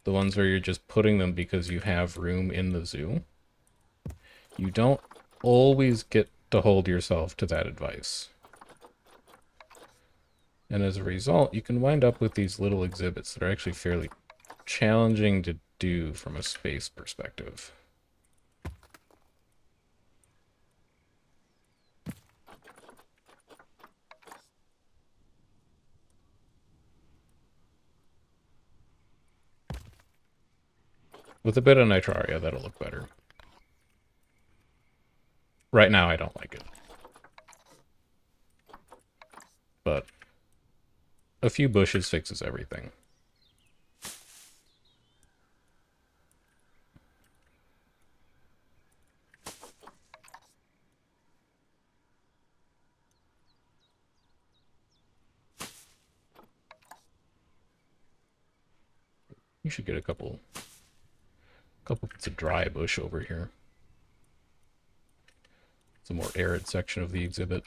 the ones where you're just putting them because you have room in the zoo, you don't always get to hold yourself to that advice. And as a result, you can wind up with these little exhibits that are actually fairly challenging to do from a space perspective. With a bit of nitraria, that'll look better. Right now, I don't like it. But a few bushes fixes everything. You should get a couple bits of dry bush over here. It's a more arid section of the exhibit.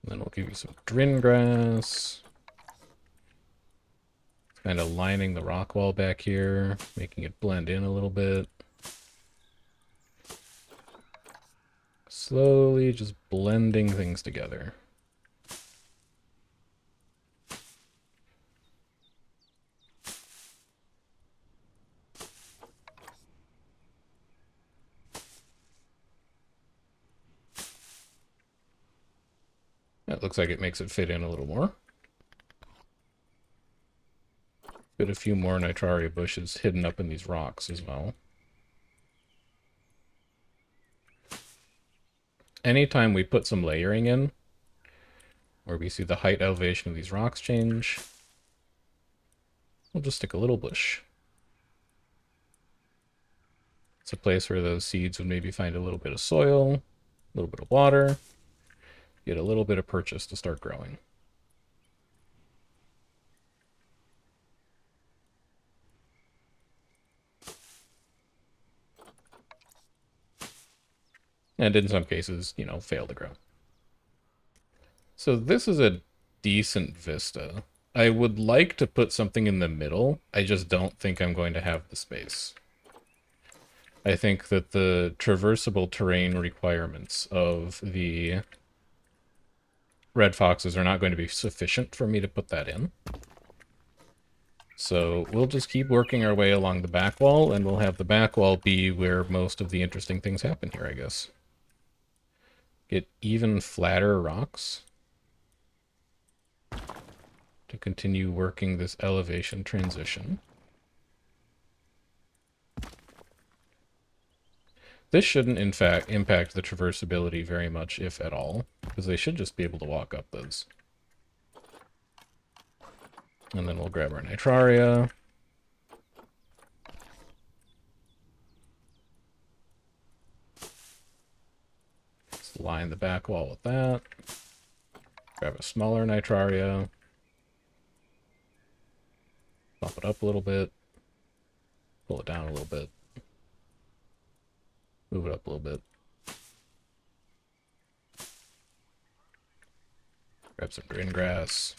And then we'll give you some drin grass. Kind of lining the rock wall back here, making it blend in a little bit. Slowly just blending things together. That looks like it makes it fit in a little more. Got a few more nitraria bushes hidden up in these rocks as well. Anytime we put some layering in, where we see the height elevation of these rocks change, we'll just stick a little bush. It's a place where those seeds would maybe find a little bit of soil, a little bit of water, get a little bit of purchase to start growing. And in some cases, you know, fail to grow. So this is a decent vista. I would like to put something in the middle. I just don't think I'm going to have the space. I think that the traversible terrain requirements of the red foxes are not going to be sufficient for me to put that in. So we'll just keep working our way along the back wall, and we'll have the back wall be where most of the interesting things happen here, I guess. Get even flatter rocks to continue working this elevation transition. This shouldn't, in fact, impact the traversability very much, if at all, because they should just be able to walk up those. And then we'll grab our nitraria. Let's line the back wall with that. Grab a smaller nitraria. Bump it up a little bit. Pull it down a little bit. Move it up a little bit. Grab some green grass.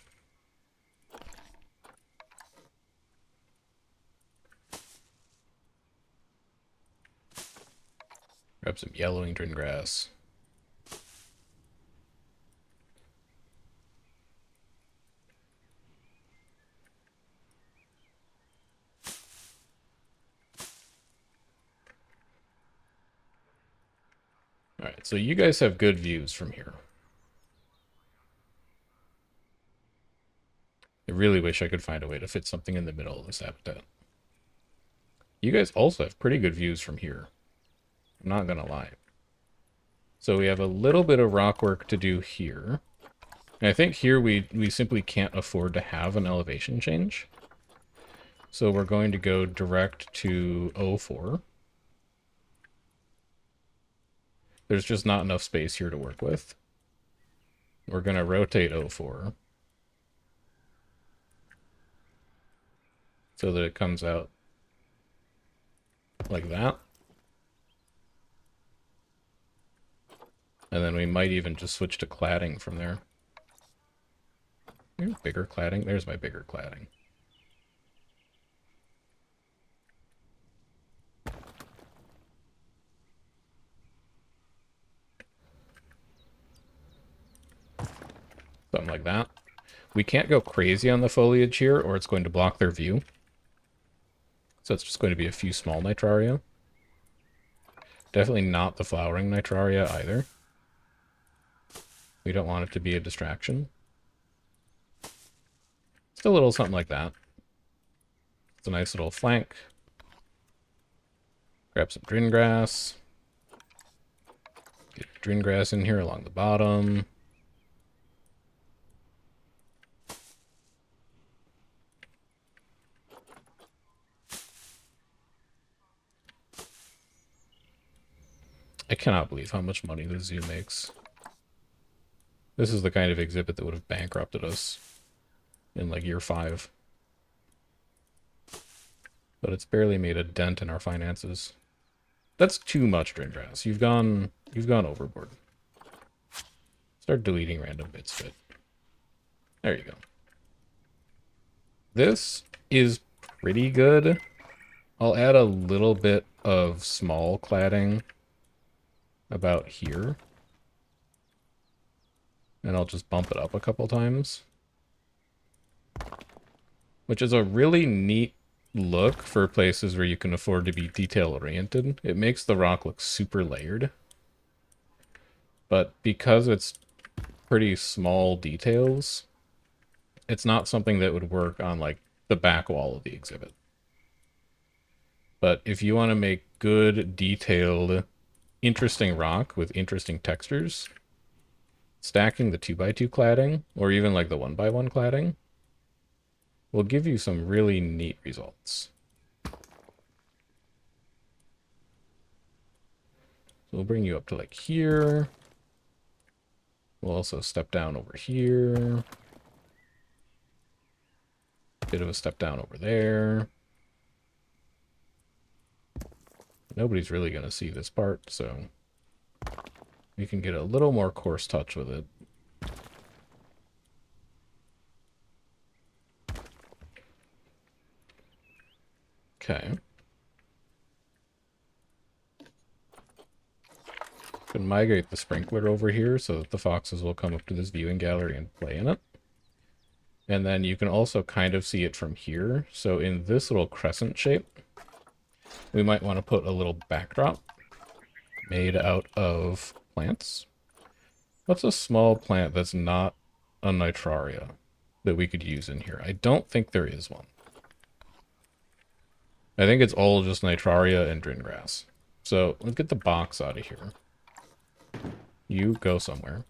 Grab some yellowing drin grass. Alright, so you guys have good views from here. I really wish I could find a way to fit something in the middle of this habitat. You guys also have pretty good views from here. I'm not gonna lie. So we have a little bit of rock work to do here. And I think here we simply can't afford to have an elevation change. So we're going to go direct to 04. There's just not enough space here to work with. We're going to rotate 04. So that it comes out like that. And then we might even just switch to cladding from there. Bigger cladding? There's my bigger cladding. Something like that. We can't go crazy on the foliage here, or it's going to block their view. So it's just going to be a few small nitraria. Definitely not the flowering nitraria either. We don't want it to be a distraction. Just a little something like that. It's a nice little flank. Grab some drin grass. Get drin grass in here along the bottom. I cannot believe how much money the zoo makes. This is the kind of exhibit that would have bankrupted us in like year 5. But it's barely made a dent in our finances. That's too much drin grass. You've gone overboard. Start deleting random bits of it. There you go. This is pretty good. I'll add a little bit of small cladding about here. And I'll just bump it up a couple times. Which is a really neat look for places where you can afford to be detail-oriented. It makes the rock look super layered. But because it's pretty small details, it's not something that would work on like the back wall of the exhibit. But if you want to make good, detailed, interesting rock with interesting textures, stacking the 2x2 cladding, or even like the 1x1 cladding, will give you some really neat results. So we'll bring you up to like here. We'll also step down over here. Bit of a step down over there. Nobody's really going to see this part, so we can get a little more coarse touch with it. Okay. Can migrate the sprinkler over here so that the foxes will come up to this viewing gallery and play in it. And then you can also kind of see it from here. So in this little crescent shape, we might want to put a little backdrop made out of plants. What's a small plant that's not a nitraria that we could use in here? I don't think there is one. I think it's all just nitraria and drin grass. So let's get the box out of here. You go somewhere.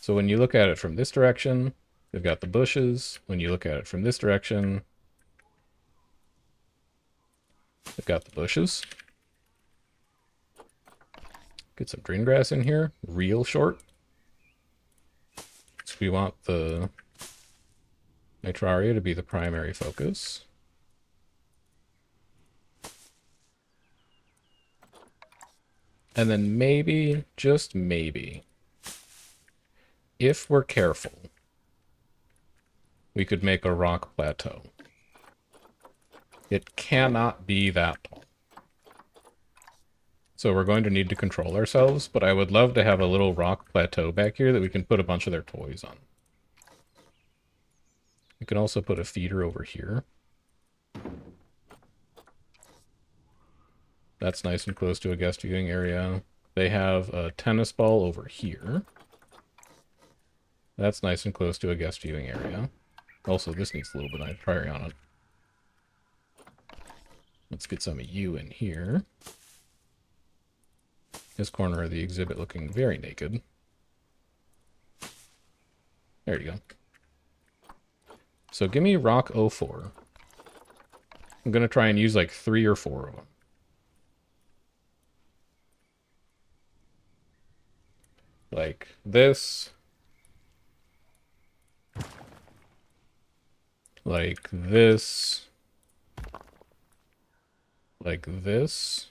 So when you look at it from this direction, we've got the bushes. When you look at it from this direction, we've got the bushes. Get some drain grass in here, real short. So we want the nitraria to be the primary focus. And then maybe, just maybe, if we're careful, we could make a rock plateau. It cannot be that tall. So we're going to need to control ourselves, but I would love to have a little rock plateau back here that we can put a bunch of their toys on. We can also put a feeder over here. That's nice and close to a guest viewing area. They have a tennis ball over here. That's nice and close to a guest viewing area. Also, this needs a little bit of nitraria on it. Let's get some of you in here. This corner of the exhibit looking very naked. There you go. So give me rock 04. I'm going to try and use like 3 or 4 of them. Like this. Like this. Like this.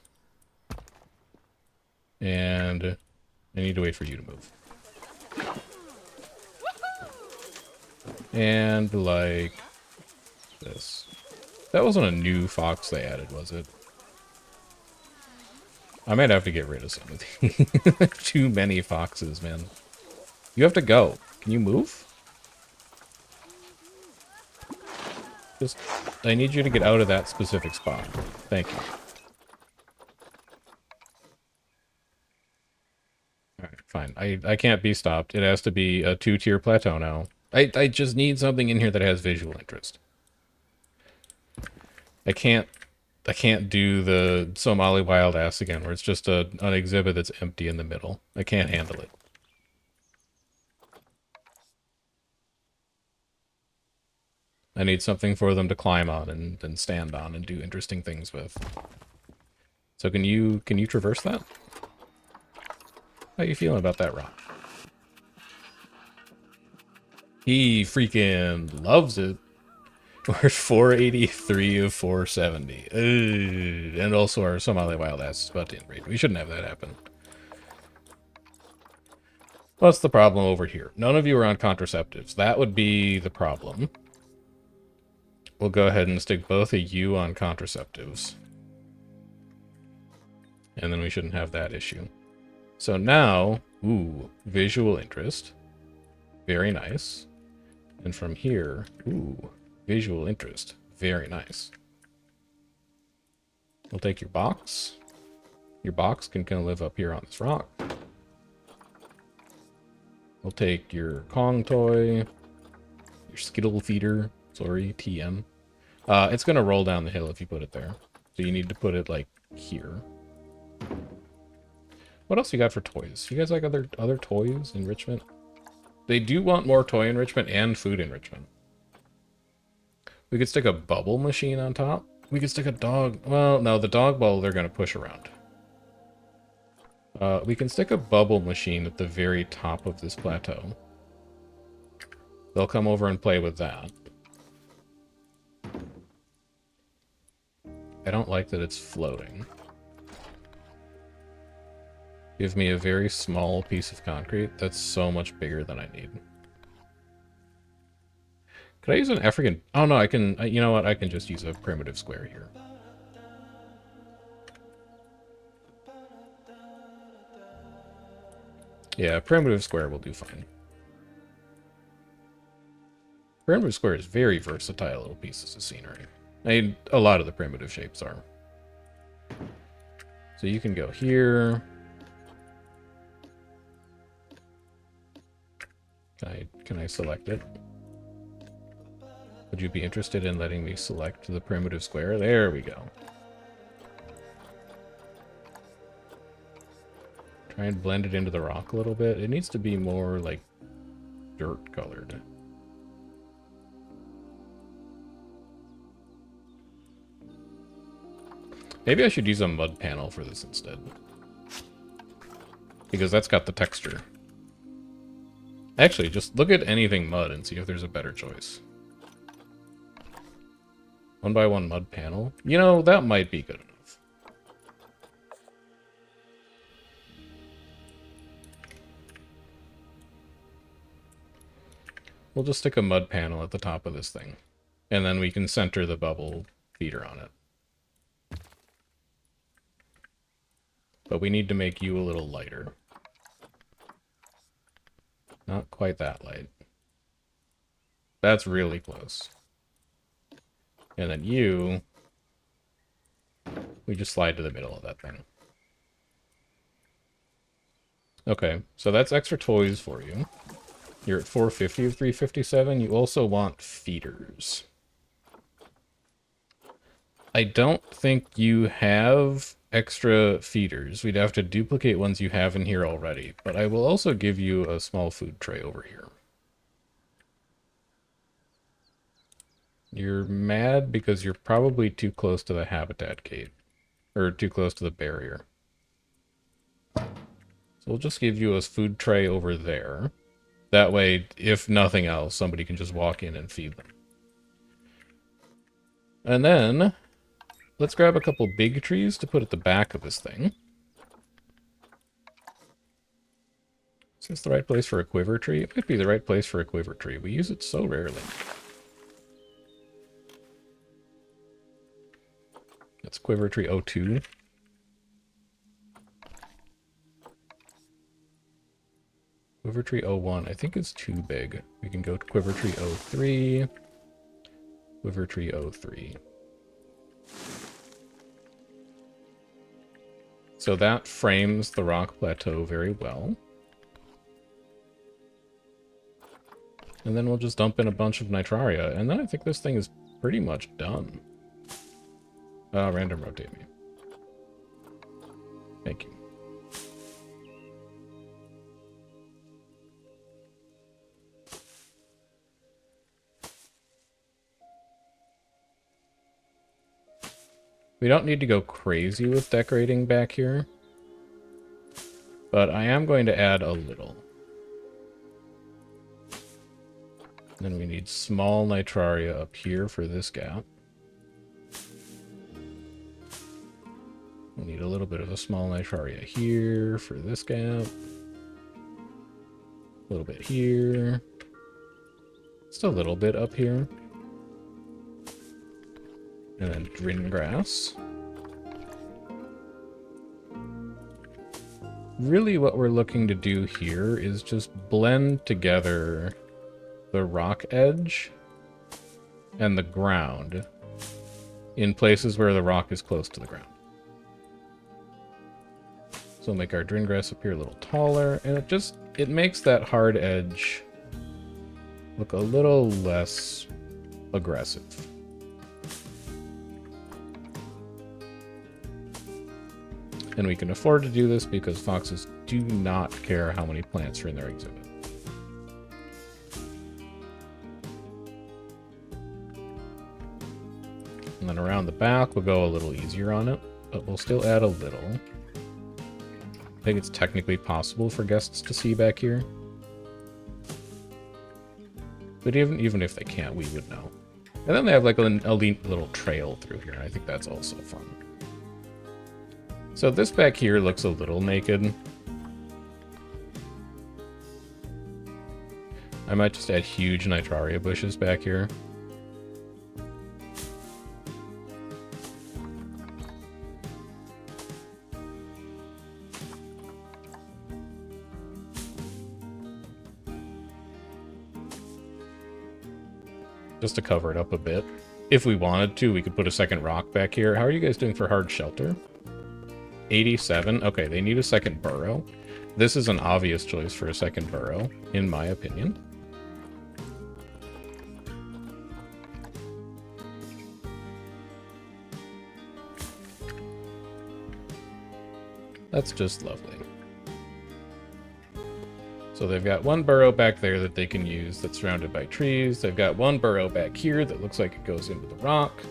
And I need to wait for you to move. And like this. That wasn't a new fox they added, was it? I might have to get rid of some of these. Too many foxes, man. You have to go. Can you move? Just, I need you to get out of that specific spot. Thank you. Alright, fine. I can't be stopped. It has to be a 2-tier plateau now. I just need something in here that has visual interest. I can't do the Somali wild ass again, where it's just an exhibit that's empty in the middle. I can't handle it. I need something for them to climb on and stand on and do interesting things with. So can you traverse that? How you feeling about that rock? He freaking loves it. We're 483 of 470. And also our Somali wild ass is about to invade. We shouldn't have that happen. What's the problem over here? None of you are on contraceptives. That would be the problem. We'll go ahead and stick both of you on contraceptives. And then we shouldn't have that issue. So now, ooh, visual interest. Very nice. And from here, ooh, Visual interest. Very nice. We'll take your box. Your box can kind of live up here on this rock. We'll take your Kong toy, your Skittle feeder, sorry, TM. It's going to roll down the hill if you put it there. So you need to put it, like, here. What else you got for toys? You guys like other toys? Enrichment? They do want more toy enrichment and food enrichment. We could stick a bubble machine on top. We could stick a dog... Well, no, the dog ball they're going to push around. We can stick a bubble machine at the very top of this plateau. They'll come over and play with that. I don't like that it's floating. Give me a very small piece of concrete. That's so much bigger than I need. Could I use an African... Oh, no, I can... You know what? I can just use a primitive square here. Yeah, primitive square will do fine. Primitive square is very versatile little pieces of scenery. I mean, a lot of the primitive shapes are. So you can go here. Can I select it? Would you be interested in letting me select the primitive square? There we go. Try and blend it into the rock a little bit. It needs to be more like dirt colored. Maybe I should use a mud panel for this instead. Because that's got the texture. Actually, just look at anything mud and see if there's a better choice. 1x1 mud panel. You know, that might be good enough. We'll just stick a mud panel at the top of this thing. And then we can center the bubble feeder on it. But we need to make you a little lighter. Not quite that light. That's really close. And then you... we just slide to the middle of that thing. Okay, so that's extra toys for you. You're at 450 of 357. You also want feeders. I don't think you have extra feeders. We'd have to duplicate ones you have in here already. But I will also give you a small food tray over here. You're mad because you're probably too close to the habitat gate. Or too close to the barrier. So we'll just give you a food tray over there. That way, if nothing else, somebody can just walk in and feed them. And then, let's grab a couple big trees to put at the back of this thing. Is this the right place for a quiver tree? It might be the right place for a quiver tree. We use it so rarely. That's quiver tree 02. Quiver tree 01, I think it's too big. We can go to quiver tree 03. Quiver tree 03. So that frames the rock plateau very well. And then we'll just dump in a bunch of nitraria, and then I think this thing is pretty much done. Random rotate me. Thank you. We don't need to go crazy with decorating back here, but I am going to add a little. Then we need small nitraria up here for this gap. We need a little bit of a small nitraria here for this gap. A little bit here. Just a little bit up here. And then green grass. Really what we're looking to do here is just blend together the rock edge and the ground in places where the rock is close to the ground. So we'll make our drain grass appear a little taller, and it makes that hard edge look a little less aggressive. And we can afford to do this because foxes do not care how many plants are in their exhibit. And then around the back, we'll go a little easier on it, but we'll still add a little. I think it's technically possible for guests to see back here. But even if they can't, we would know. And then they have like a neat little trail through here. I think that's also fun. So this back here looks a little naked. I might just add huge nitraria bushes back here. Just to cover it up a bit. If we wanted to, we could put a second rock back here. How are you guys doing for hard shelter? 87. Okay, they need a second burrow. This is an obvious choice for a second burrow, in my opinion. That's just lovely. So they've got one burrow back there that they can use that's surrounded by trees. They've got one burrow back here that looks like it goes into the rock.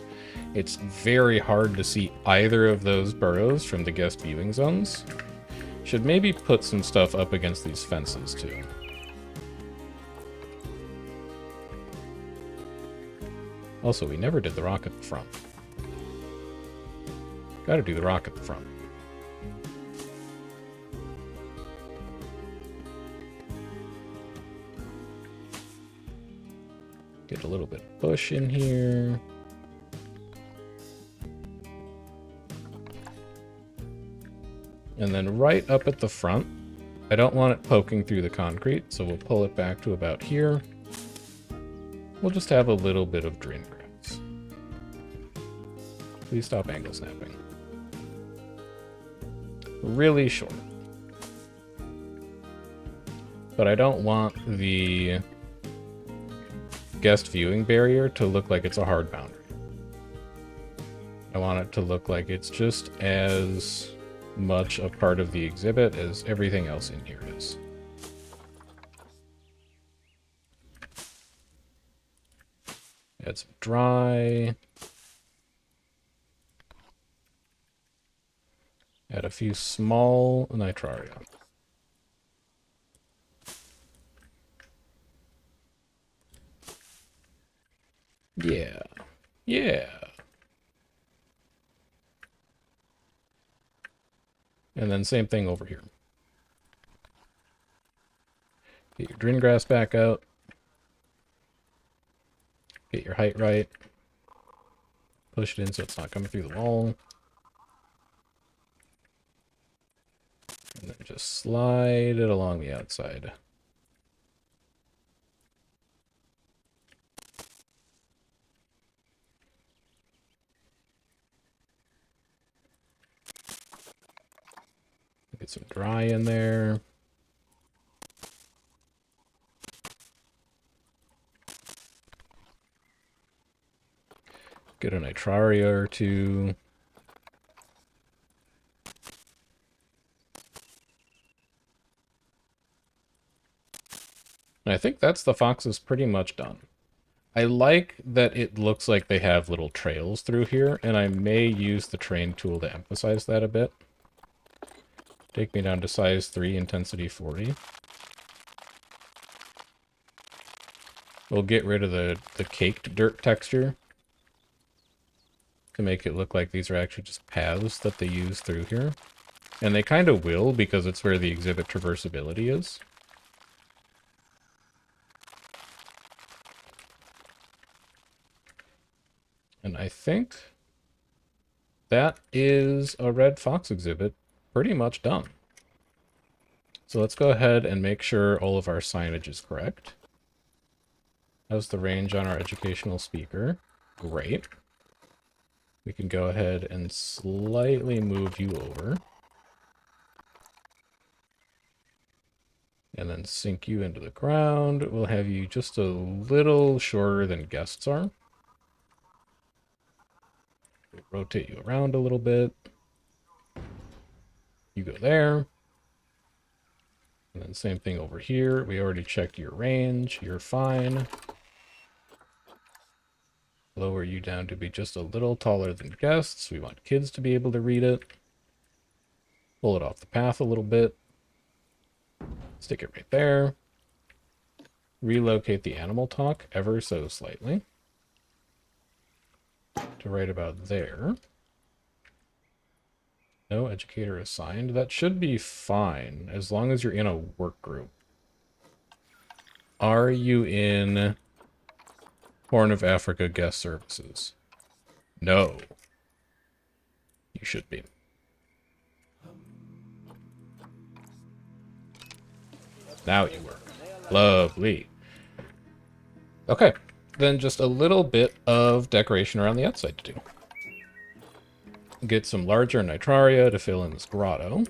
It's very hard to see either of those burrows from the guest viewing zones. Should maybe put some stuff up against these fences too. Also, we never did the rock at the front. Gotta do the rock at the front. Get a little bit of bush in here. And then right up at the front, I don't want it poking through the concrete, so we'll pull it back to about here. We'll just have a little bit of drain grass. Please stop angle snapping. Really short. But I don't want the guest viewing barrier to look like it's a hard boundary. I want it to look like it's just as much a part of the exhibit as everything else in here is. Add some dry. Add a few small nitraria. Yeah. Yeah. And then same thing over here. Get your drain grass back out. Get your height right. Push it in so it's not coming through the wall. And then just slide it along the outside. Get some dry in there. Get a nitraria or two. And I think that's the foxes pretty much done. I like that it looks like they have little trails through here, and I may use the train tool to emphasize that a bit. Take me down to size 3, intensity 40. We'll get rid of the caked dirt texture to make it look like these are actually just paths that they use through here. And they kind of will, because it's where the exhibit traversibility is. And I think that is a red fox exhibit pretty much done. So let's go ahead and make sure all of our signage is correct. How's the range on our educational speaker? Great. We can go ahead and slightly move you over. And then sink you into the ground. We'll have you just a little shorter than guests are. We'll rotate you around a little bit. You go there. And then same thing over here. We already checked your range. You're fine. Lower you down to be just a little taller than guests. We want kids to be able to read it. Pull it off the path a little bit. Stick it right there. Relocate the animal talk ever so slightly to right about there. No educator assigned. That should be fine as long as you're in a work group. Are you in Horn of Africa guest services? No. You should be. Now you work. Lovely. Okay. Then just a little bit of decoration around the outside to do. Get some larger nitraria to fill in this grotto.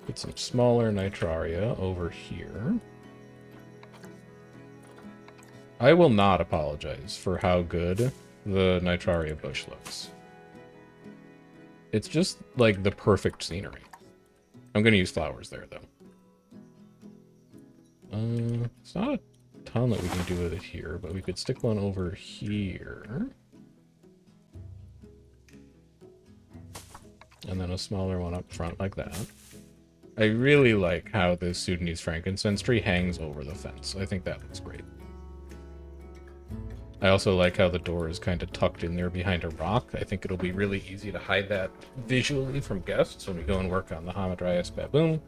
Get some smaller nitraria over here. I will not apologize for how good the nitraria bush looks. It's just like the perfect scenery. I'm going to use flowers there, though. It's not a ton that we can do with it here, but we could stick one over here. And then a smaller one up front like that. I really like how this Sudanese frankincense tree hangs over the fence. I think that looks great. I also like how the door is kind of tucked in there behind a rock. I think it'll be really easy to hide that visually from guests when we go and work on the Hamadryas Baboon.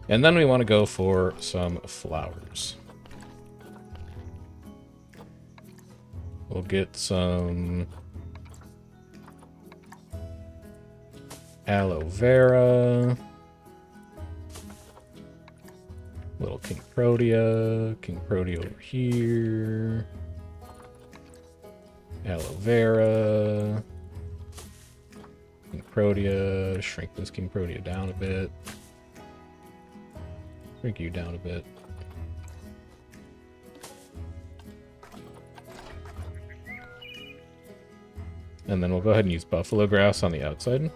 And then we want to go for some flowers. We'll get some aloe vera. Little King Protea over here. Aloe vera. King Protea. Shrink this King Protea down a bit. Shrink you down a bit. And then we'll go ahead and use buffalo grass on the outside.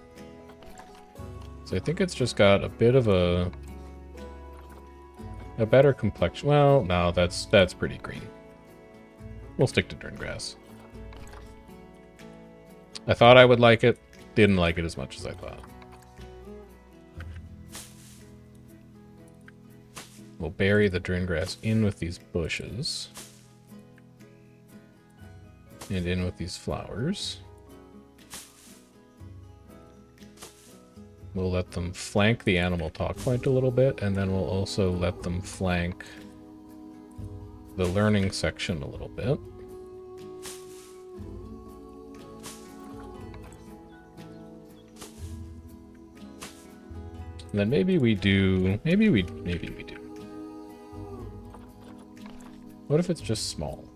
So I think it's just got a bit of a better complexion. Well, no, that's pretty green. We'll stick to dern grass. I thought I would like it. Didn't like it as much as I thought. We'll bury the dern grass in with these bushes. And in with these flowers. We'll let them flank the animal talk point a little bit, and then we'll also let them flank the learning section a little bit. And then maybe we do... Maybe we do. What if it's just small?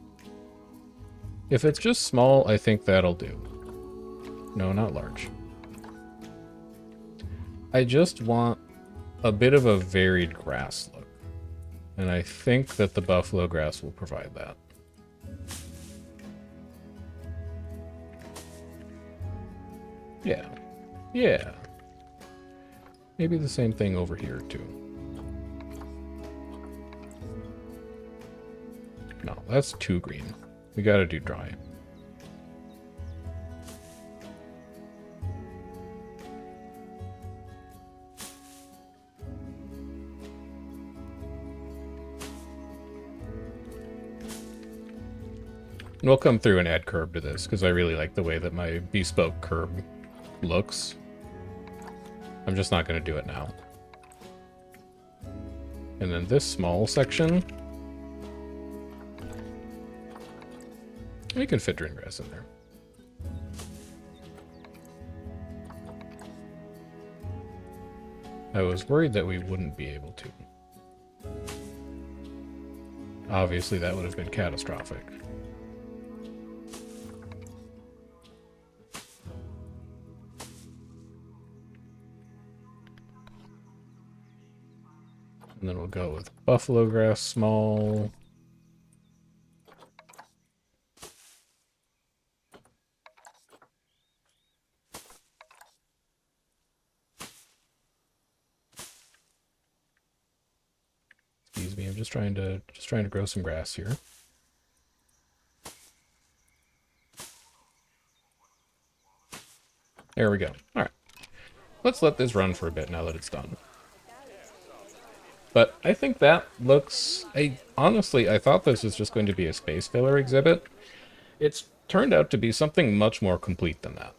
If it's just small, I think that'll do. No, not large. I just want a bit of a varied grass look. And I think that the buffalo grass will provide that. Yeah. Yeah. Maybe the same thing over here, too. No, that's too green. We gotta do dry. And we'll come through and add curb to this, because I really like the way that my bespoke curb looks. I'm just not going to do it now. And then this small section, we can fit dern grass in there. I was worried that we wouldn't be able to. Obviously, that would have been catastrophic. And then we'll go with buffalo grass small. Excuse me, I'm just trying to grow some grass here. There we go. All right. Let's let this run for a bit now that it's done. But I think that looks... honestly, I thought this was just going to be a space filler exhibit. It's turned out to be something much more complete than that.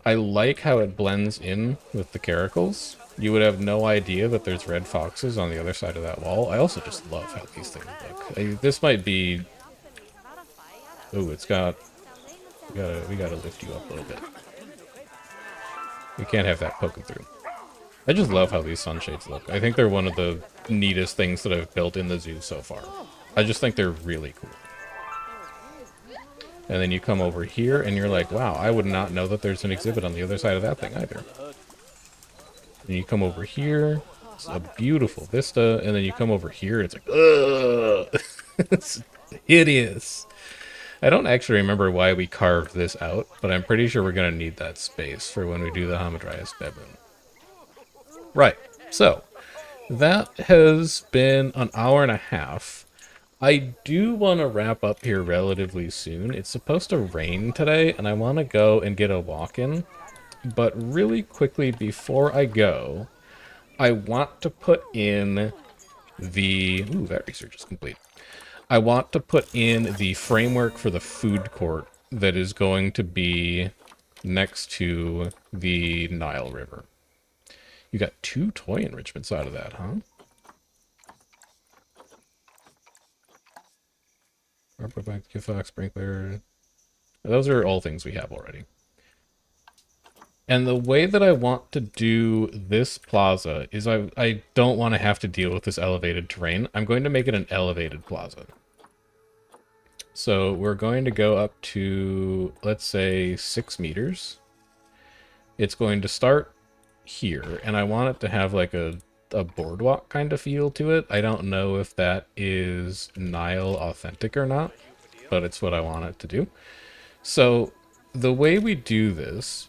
I like how it blends in with the caracals. You would have no idea that there's red foxes on the other side of that wall. I also just love how these things look. This might be... Oh, it's got... We gotta lift you up a little bit. We can't have that poking through. I just love how these sunshades look. I think they're one of the neatest things that I've built in the zoo so far. I just think they're really cool. And then you come over here and you're like, wow, I would not know that there's an exhibit on the other side of that thing either. And you come over here, it's a beautiful vista, and then you come over here, it's like, ugh! It's hideous. I don't actually remember why we carved this out, but I'm pretty sure we're going to need that space for when we do the Hamadryas Baboon. Right, so that has been an hour and a half. I do want to wrap up here relatively soon. It's supposed to rain today, and I want to go and get a walk in. But really quickly before I go, I want to put in the... Ooh, that research is complete. I want to put in the framework for the food court that is going to be next to the Nile River. You got 2 toy enrichments out of that, huh? Gift box, sprinkler. Those are all things we have already. And the way that I want to do this plaza is I don't want to have to deal with this elevated terrain. I'm going to make it an elevated plaza. So we're going to go up to, let's say, 6 meters. It's going to start here, and I want it to have like a boardwalk kind of feel to it. I don't know if that is Nile authentic or not, but it's what I want it to do. So the way we do this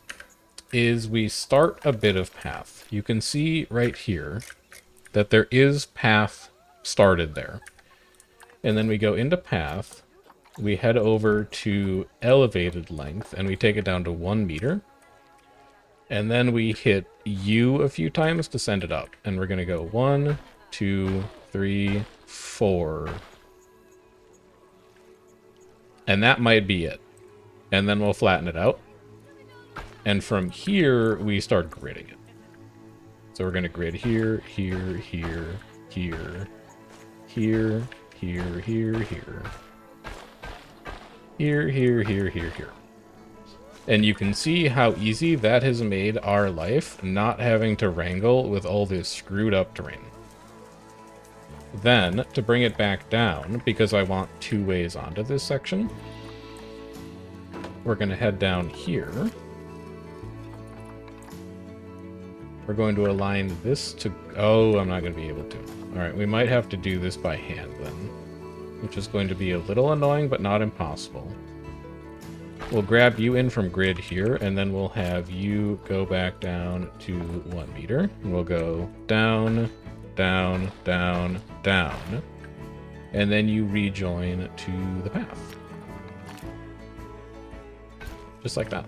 is we start a bit of path. You can see right here that there is path started there. And then we go into path, we head over to elevated length, and we take it down to 1 meter. And then we hit U a few times to send it up. And we're going to go 1, 2, 3, 4. And that might be it. And then we'll flatten it out. And from here, we start gridding it. So we're going to grid here, here, here, here, here, here, here, here. Here, here, here, here, here. And you can see how easy that has made our life not having to wrangle with all this screwed up terrain. Then, to bring it back down, because I want 2 ways onto this section, we're going to head down here. We're going to align this to... Oh, I'm not going to be able to. Alright, we might have to do this by hand then, which is going to be a little annoying, but not impossible. We'll grab you in from grid here, and then we'll have you go back down to 1 meter. And we'll go down, down, down, down. And then you rejoin to the path. Just like that.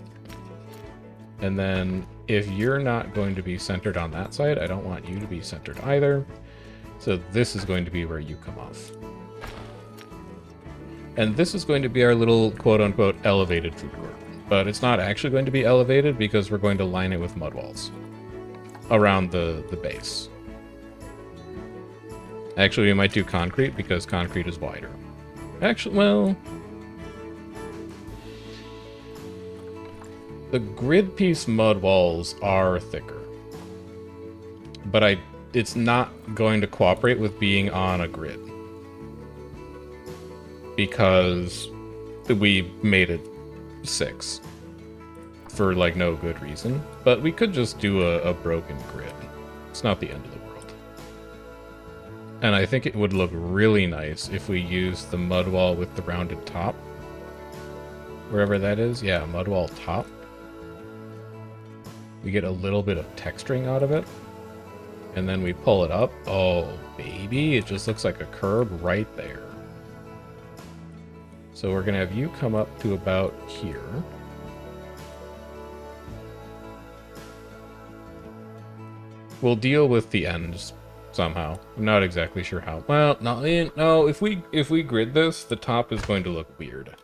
And then if you're not going to be centered on that side, I don't want you to be centered either. So this is going to be where you come off. And this is going to be our little quote-unquote elevated food court. But it's not actually going to be elevated because we're going to line it with mud walls around the base. Actually, we might do concrete because concrete is wider. Actually, well... the grid piece mud walls are thicker. But it's not going to cooperate with being on a grid. Because we made it 6. For, like, no good reason. But we could just do a broken grid. It's not the end of the world. And I think it would look really nice if we used the mud wall with the rounded top. Wherever that is. Yeah, mud wall top. We get a little bit of texturing out of it. And then we pull it up. Oh, baby. It just looks like a curb right there. So we're going to have you come up to about here. We'll deal with the ends somehow. I'm not exactly sure how. Well, no, if we grid this, the top is going to look weird.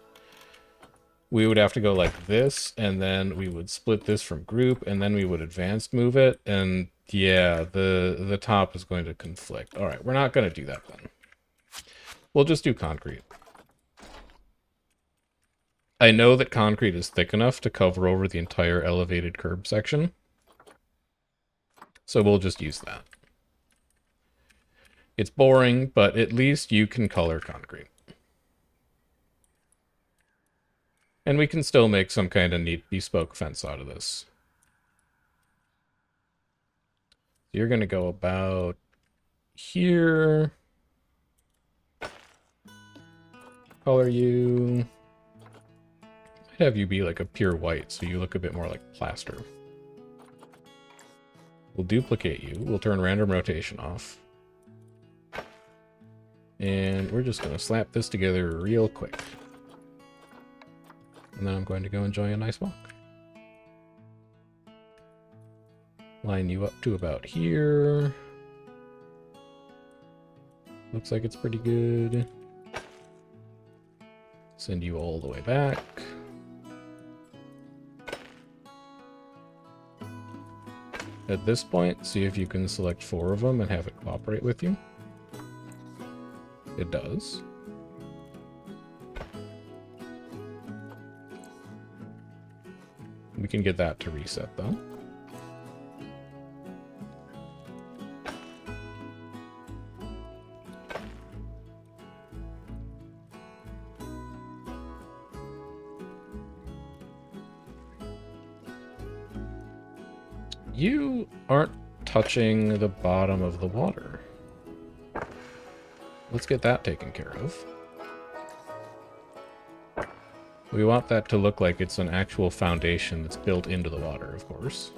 We would have to go like this, and then we would split this from group, and then we would advanced move it, and yeah, the top is going to conflict. All right, we're not going to do that then. We'll just do concrete. I know that concrete is thick enough to cover over the entire elevated curb section. So we'll just use that. It's boring, but at least you can color concrete. And we can still make some kind of neat bespoke fence out of this. You're going to go about here. Color you. I'd have you be like a pure white, so you look a bit more like plaster. We'll duplicate you. We'll turn random rotation off. And we're just going to slap this together real quick. And then I'm going to go enjoy a nice walk. Line you up to about here. Looks like it's pretty good. Send you all the way back. At this point, see if you can select 4 of them and have it cooperate with you. It does. We can get that to reset, though. You aren't touching the bottom of the water. Let's get that taken care of. We want that to look like it's an actual foundation that's built into the water, of course.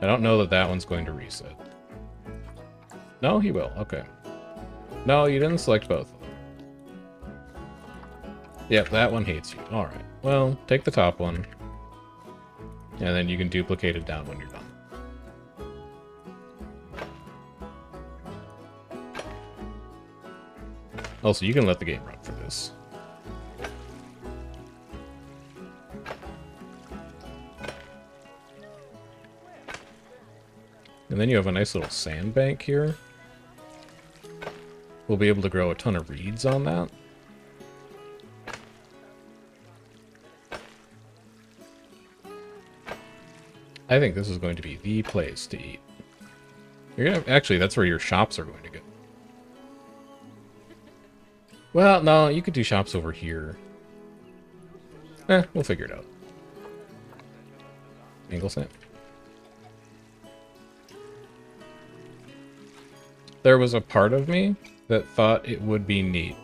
I don't know that that one's going to reset. No, he will. Okay. No, you didn't select both of them. Yep, that one hates you. Alright. Well, take the top one. And then you can duplicate it down when you're done. Also, you can let the game run for this. And then you have a nice little sandbank here. We'll be able to grow a ton of reeds on that. I think this is going to be the place to eat. You're gonna actually, that's where your shops are going to go. Well, no, you could do shops over here. We'll figure it out. Angle snap. There was a part of me that thought it would be neat,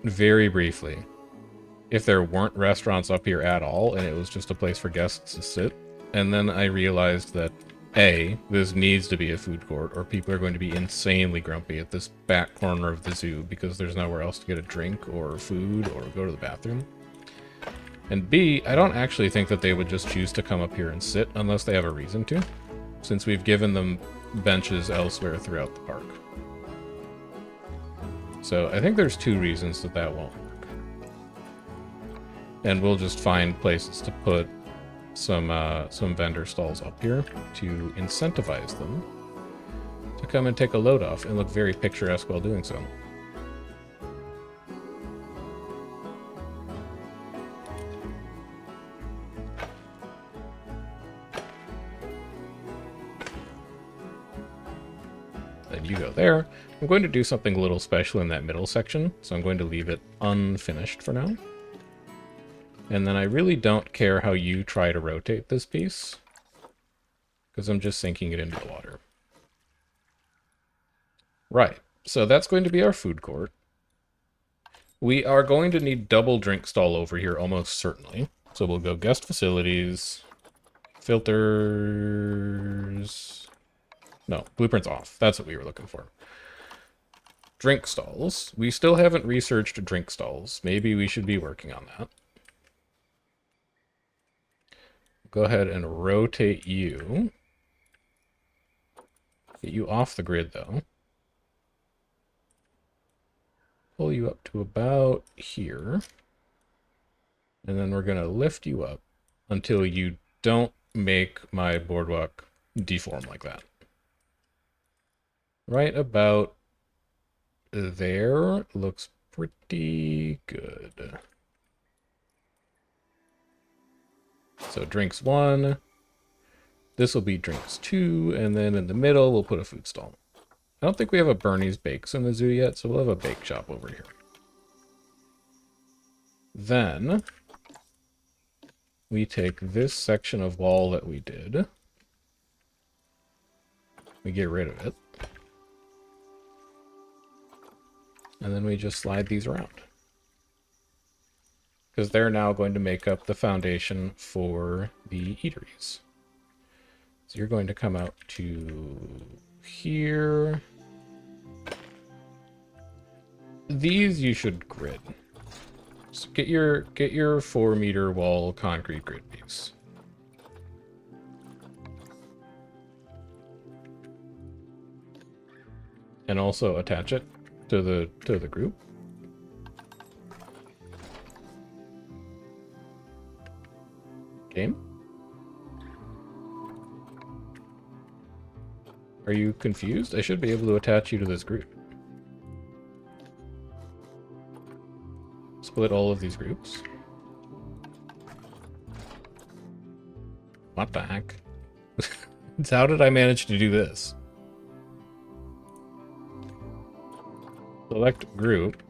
very briefly, if there weren't restaurants up here at all and it was just a place for guests to sit. And then I realized that, A, this needs to be a food court, or people are going to be insanely grumpy at this back corner of the zoo because there's nowhere else to get a drink or food or go to the bathroom. And B, I don't actually think that they would just choose to come up here and sit unless they have a reason to, since we've given them benches elsewhere throughout the park. So I think there's 2 reasons that that won't work. And we'll just find places to put some vendor stalls up here to incentivize them to come and take a load off and look very picturesque while doing so. there. I'm going to do something a little special in that middle section, so I'm going to leave it unfinished for now. And then I really don't care how you try to rotate this piece, because I'm just sinking it into the water. Right, so that's going to be our food court. We are going to need double drink stall over here, almost certainly. So we'll go guest facilities, filters... No, blueprints off. That's what we were looking for. Drink stalls. We still haven't researched drink stalls. Maybe we should be working on that. Go ahead and rotate you. Get you off the grid, though. Pull you up to about here. And then we're going to lift you up until you don't make my boardwalk deform like that. Right about there looks pretty good. So drinks 1. This will be drinks 2, and then in the middle we'll put a food stall. I don't think we have a Bernie's Bakes in the zoo yet, so we'll have a bake shop over here. Then we take this section of wall that we did. We get rid of it. And then we just slide these around. Because they're now going to make up the foundation for the eateries. So you're going to come out to here. These you should grid. So get your 4-meter wall concrete grid piece. And also attach it to the group. Game? Are you confused? I should be able to attach you to this group. Split all of these groups. What the heck? How did I manage to do this? Select group.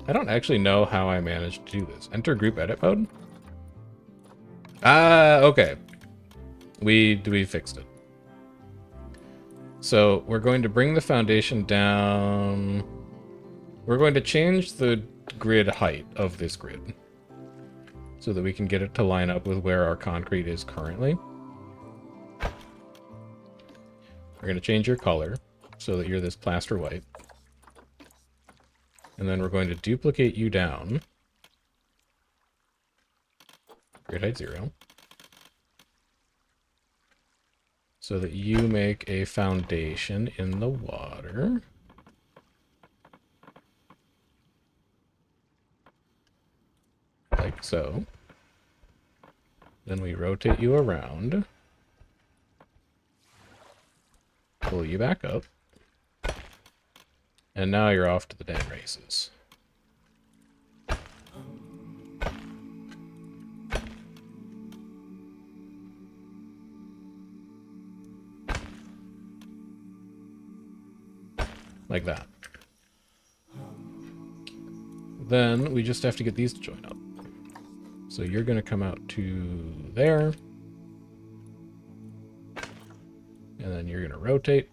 I don't actually know how I managed to do this. Enter group edit mode? Ah, okay. We fixed it. So we're going to bring the foundation down. We're going to change the grid height of this grid so that we can get it to line up with where our concrete is currently. We're going to change your color so that you're this plaster white. And then we're going to duplicate you down. Grid height 0. So that you make a foundation in the water. Like so. Then we rotate you around. Pull you back up. And now you're off to the damn races. Like that. Then we just have to get these to join up. So you're going to come out to there. And then you're going to rotate.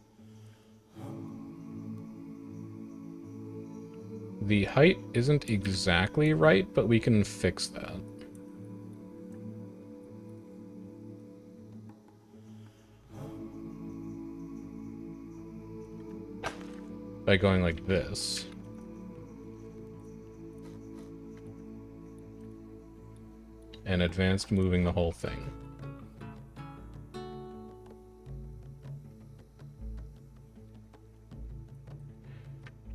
The height isn't exactly right, but we can fix that. By going like this. And advanced moving the whole thing.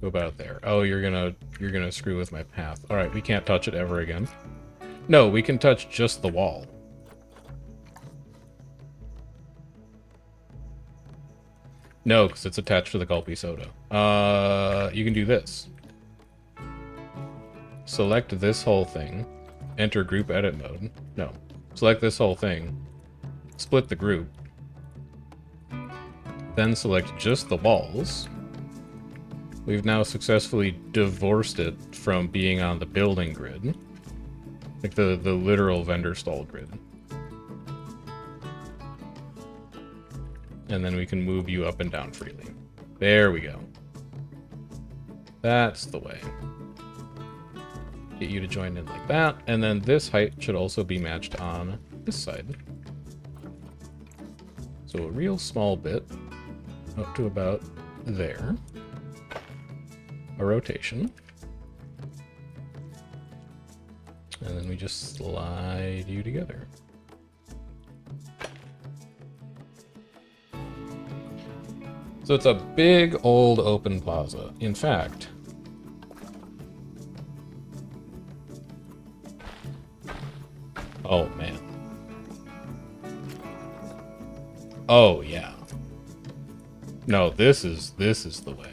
Go about there. Oh, you're gonna screw with my path. Alright, we can't touch it ever again. No, we can touch just the wall. No, because it's attached to the gulpy soda. You can do this. Select this whole thing. Enter group edit mode. No. Select this whole thing. Split the group. Then select just the walls. We've now successfully divorced it from being on the building grid. Like the literal vendor stall grid. And then we can move you up and down freely. There we go. That's the way. Get you to join in like that. And then this height should also be matched on this side. So a real small bit up to about there. A rotation. And then we just slide you together. So it's a big old open plaza. In fact, oh man. Oh yeah. No, this is the way.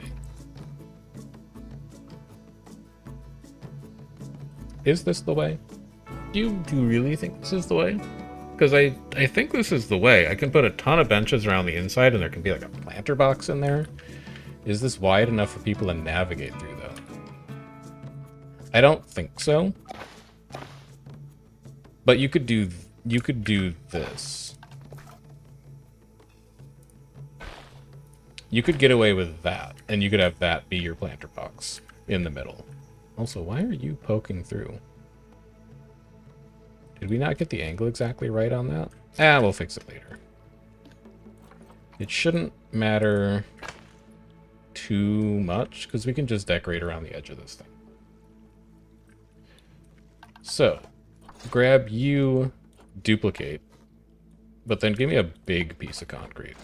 Is this the way? Do you really think this is the way? Because I think this is the way. I can put a ton of benches around the inside and there can be like a planter box in there. Is this wide enough for people to navigate through though? I don't think so. But you could do this. You could get away with that, and you could have that be your planter box in the middle. Also, why are you poking through? Did we not get the angle exactly right on that? Ah, we'll fix it later. It shouldn't matter too much, because we can just decorate around the edge of this thing. So, grab you, duplicate, but then give me a big piece of concrete.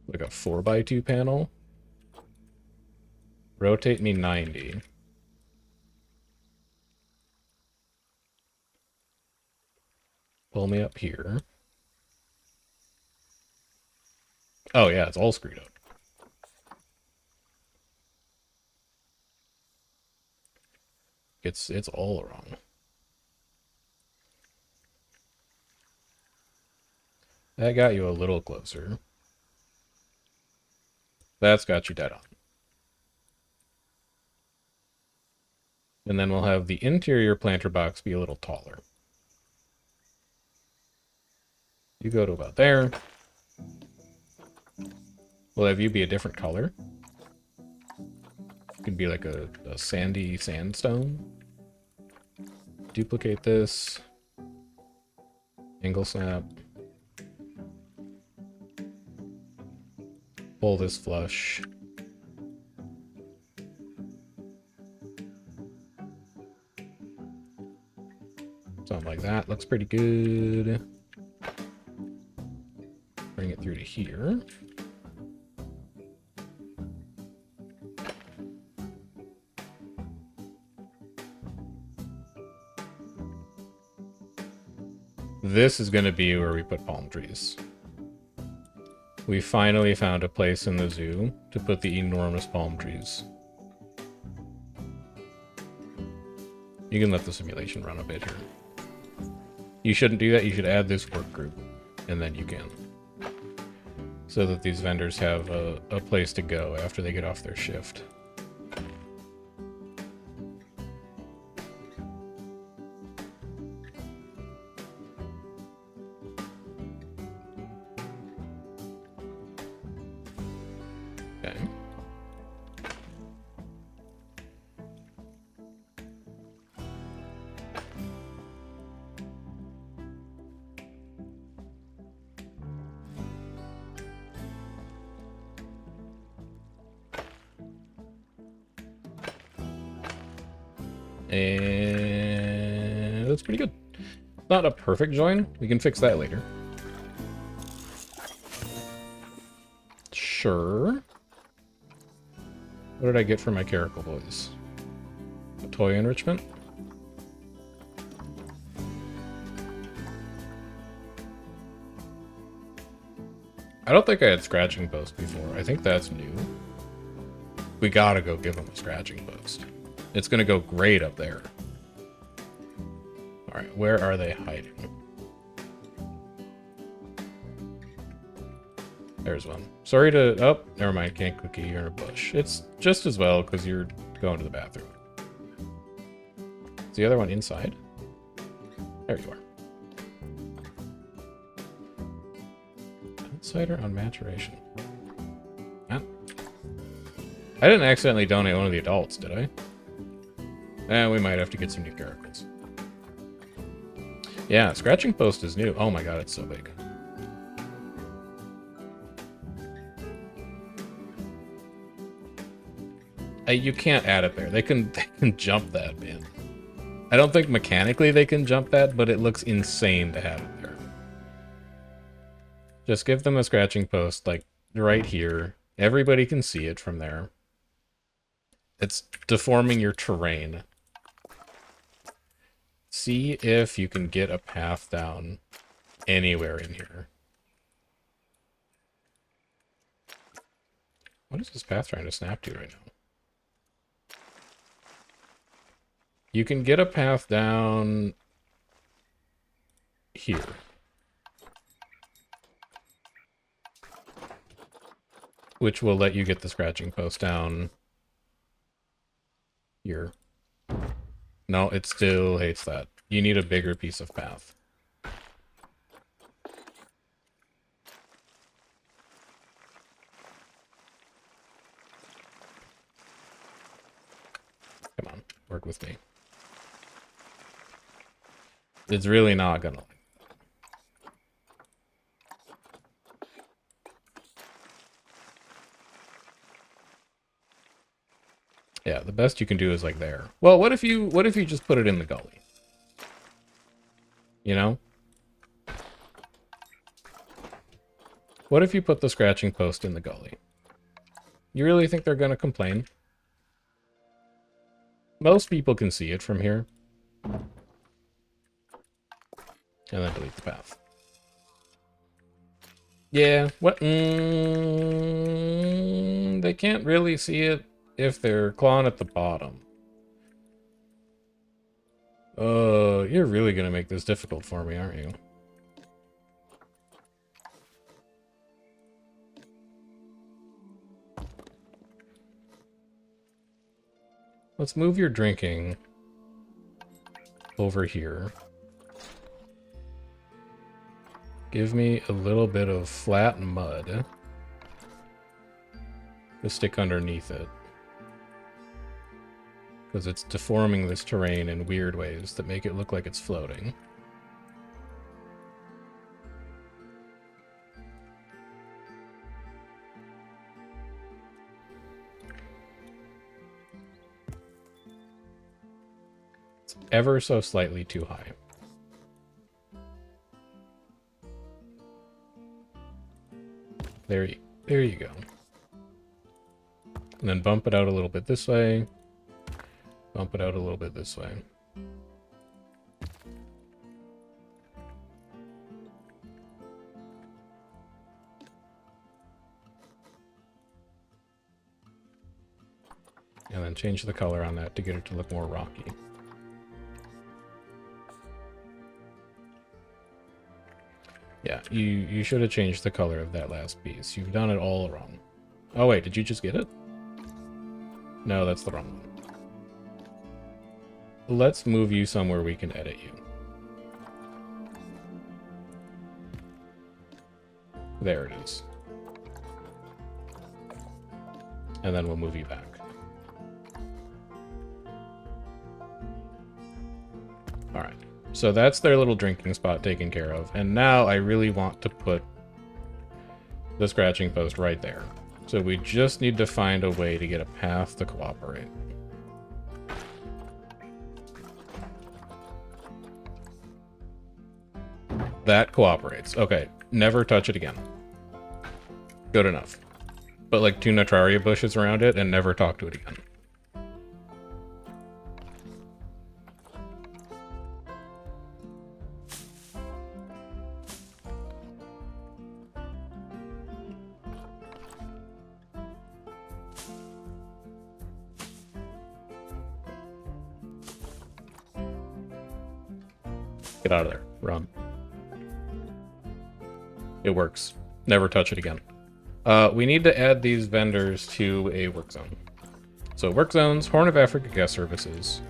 Like a 4x2 panel. Rotate me 90. Pull me up here. Oh yeah, it's all screwed up. It's all wrong. That got you a little closer. That's got you dead on. And then we'll have the interior planter box be a little taller. You go to about there. We'll have you be a different color. It could be like a sandy sandstone. Duplicate this. Angle snap. Pull this flush. Something like that. Looks pretty good. Bring it through to here. This is going to be where we put palm trees. We finally found a place in the zoo to put the enormous palm trees. You can let the simulation run a bit here. You shouldn't do that. You should add this work group, and then you can. So that these vendors have a place to go after they get off their shift. Okay. And that's pretty good. Not a perfect join. We can fix that later. Sure. What did I get for my Caracal Boys? A toy enrichment? I don't think I had scratching post before. I think that's new. We gotta go give them a scratching post. It's gonna go great up there. Alright, where are they hiding? There's one. Sorry to... Oh, never mind. Can't cookie. You're in a bush. It's just as well because you're going to the bathroom. Is the other one inside? There you are. Outsider on maturation. Ah. I didn't accidentally donate one of the adults, did I? We might have to get some new characters. Yeah, scratching post is new. Oh my god, it's so big. You can't add it there. They can jump that, man. I don't think mechanically they can jump that, but it looks insane to have it there. Just give them a scratching post, like, right here. Everybody can see it from there. It's deforming your terrain. See if you can get a path down anywhere in here. What is this path trying to snap to right now? You can get a path down here. Which will let you get the scratching post down here. No, it still hates that. You need a bigger piece of path. Come on, work with me. It's really not gonna like that. Yeah, the best you can do is like there. Well, what if you just put it in the gully? You know? What if you put the scratching post in the gully? You really think they're gonna complain? Most people can see it from here. And then delete the path. Yeah, what? They can't really see it if they're clawing at the bottom. You're really gonna make this difficult for me, aren't you? Let's move your drinking over here. Give me a little bit of flat mud to stick underneath it. Because it's deforming this terrain in weird ways that make it look like it's floating. It's ever so slightly too high. There you go. And then bump it out a little bit this way. Bump it out a little bit this way. And then change the color on that to get it to look more rocky. Yeah, you should have changed the color of that last piece. You've done it all wrong. Oh wait, did you just get it? No, that's the wrong one. Let's move you somewhere we can edit you. There it is. And then we'll move you back. Alright. So that's their little drinking spot taken care of. And now I really want to put the scratching post right there. So we just need to find a way to get a path to cooperate. That cooperates. Okay, never touch it again. Good enough. Put like 2 Natraria bushes around it and never talk to it again. Get out of there. Run. It works. Never touch it again. We need to add these vendors to a work zone. So work zones, Horn of Africa guest services.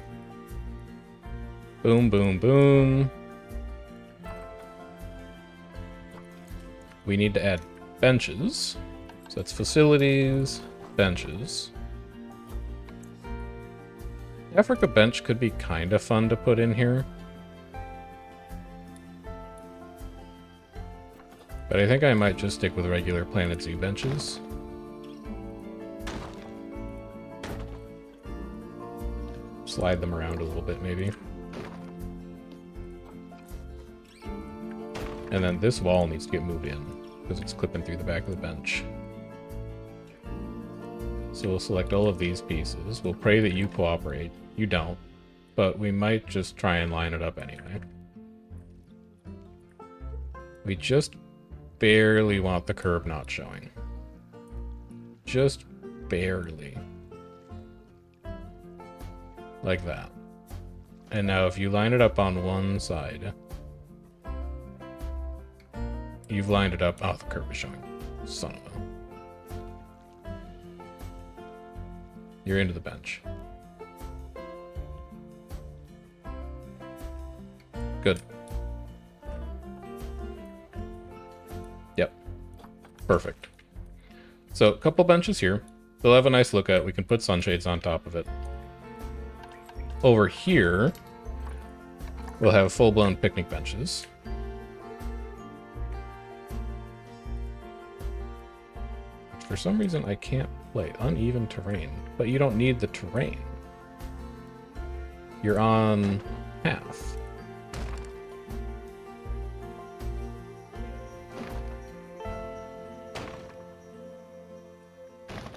Boom, boom, boom. We need to add benches. So that's facilities, benches. Africa bench could be kind of fun to put in here. But I think I might just stick with regular Planet Zoo benches. Slide them around a little bit, maybe. And then this wall needs to get moved in, because it's clipping through the back of the bench. So we'll select all of these pieces. We'll pray that you cooperate. You don't. But we might just try and line it up anyway. We just barely want the curb not showing. Just barely. Like that. And now if you line it up on one side, you've lined it up. Oh, the curb is showing. Son of a... You're into the bench. Good. Yep. Perfect. So, a couple benches here. They'll have a nice look at. We can put sunshades on top of it. Over here, we'll have full-blown picnic benches. For some reason, I can't play uneven terrain, but you don't need the terrain. You're on half.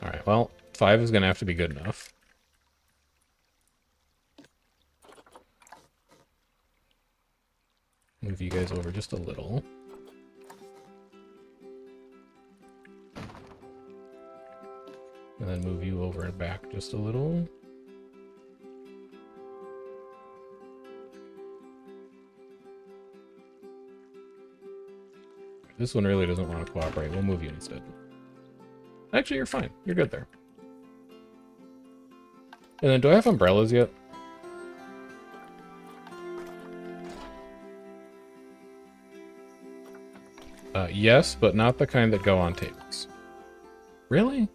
Alright, well, 5 is going to have to be good enough. Move you guys over just a little. And then move you over and back just a little. This one really doesn't want to cooperate. We'll move you instead. Actually, you're fine. You're good there. And then, do I have umbrellas yet? Yes, but not the kind that go on tables. Really?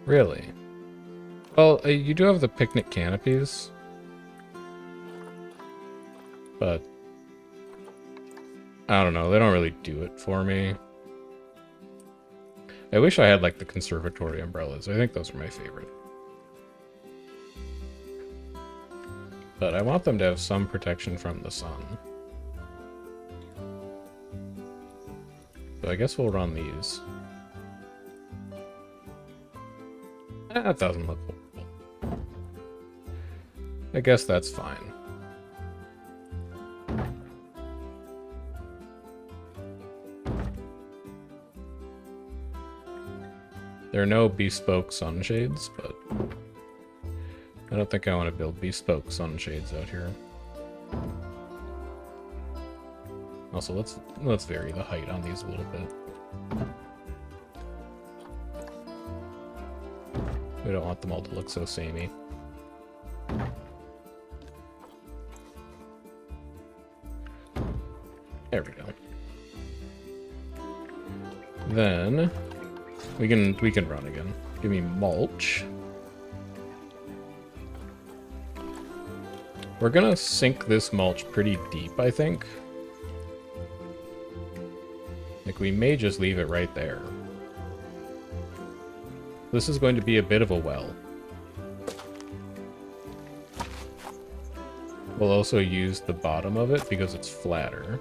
Really? Well, you do have the picnic canopies. But I don't know, they don't really do it for me. I wish I had, like, the conservatory umbrellas. I think those are my favorite. But I want them to have some protection from the sun. So I guess we'll run these. That doesn't look horrible. I guess that's fine. There are no bespoke sunshades, but I don't think I want to build bespoke sunshades out here. Also, let's vary the height on these a little bit. We don't want them all to look so samey. There we go. Then we can run again. Give me mulch. We're gonna sink this mulch pretty deep, I think. Like, we may just leave it right there. This is going to be a bit of a well. We'll also use the bottom of it because it's flatter.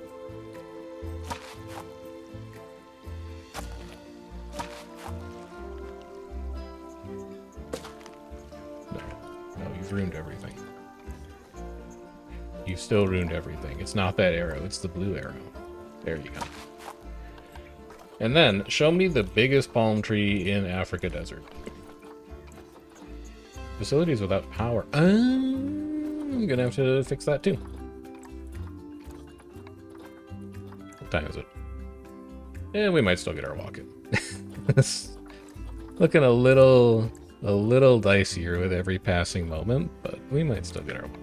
No, you've ruined everything. You've still ruined everything. It's not that arrow, it's the blue arrow. There you go. And then, show me the biggest palm tree in Africa desert. Facilities without power. I'm gonna have to fix that too. What time is it? And we might still get our walk in. It's looking a little dicier with every passing moment, but we might still get our walk in.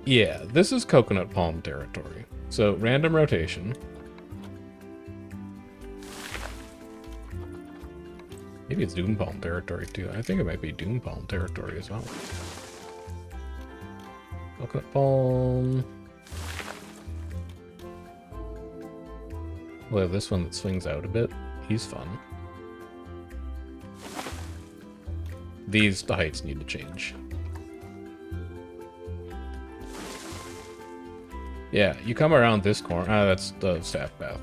Yeah, this is coconut palm territory. So random rotation. Maybe it's dune palm territory too. I think it might be dune palm territory as well. Coconut palm. We'll have this one that swings out a bit. He's fun. The heights need to change. Yeah, you come around this corner. Ah, that's the staff path.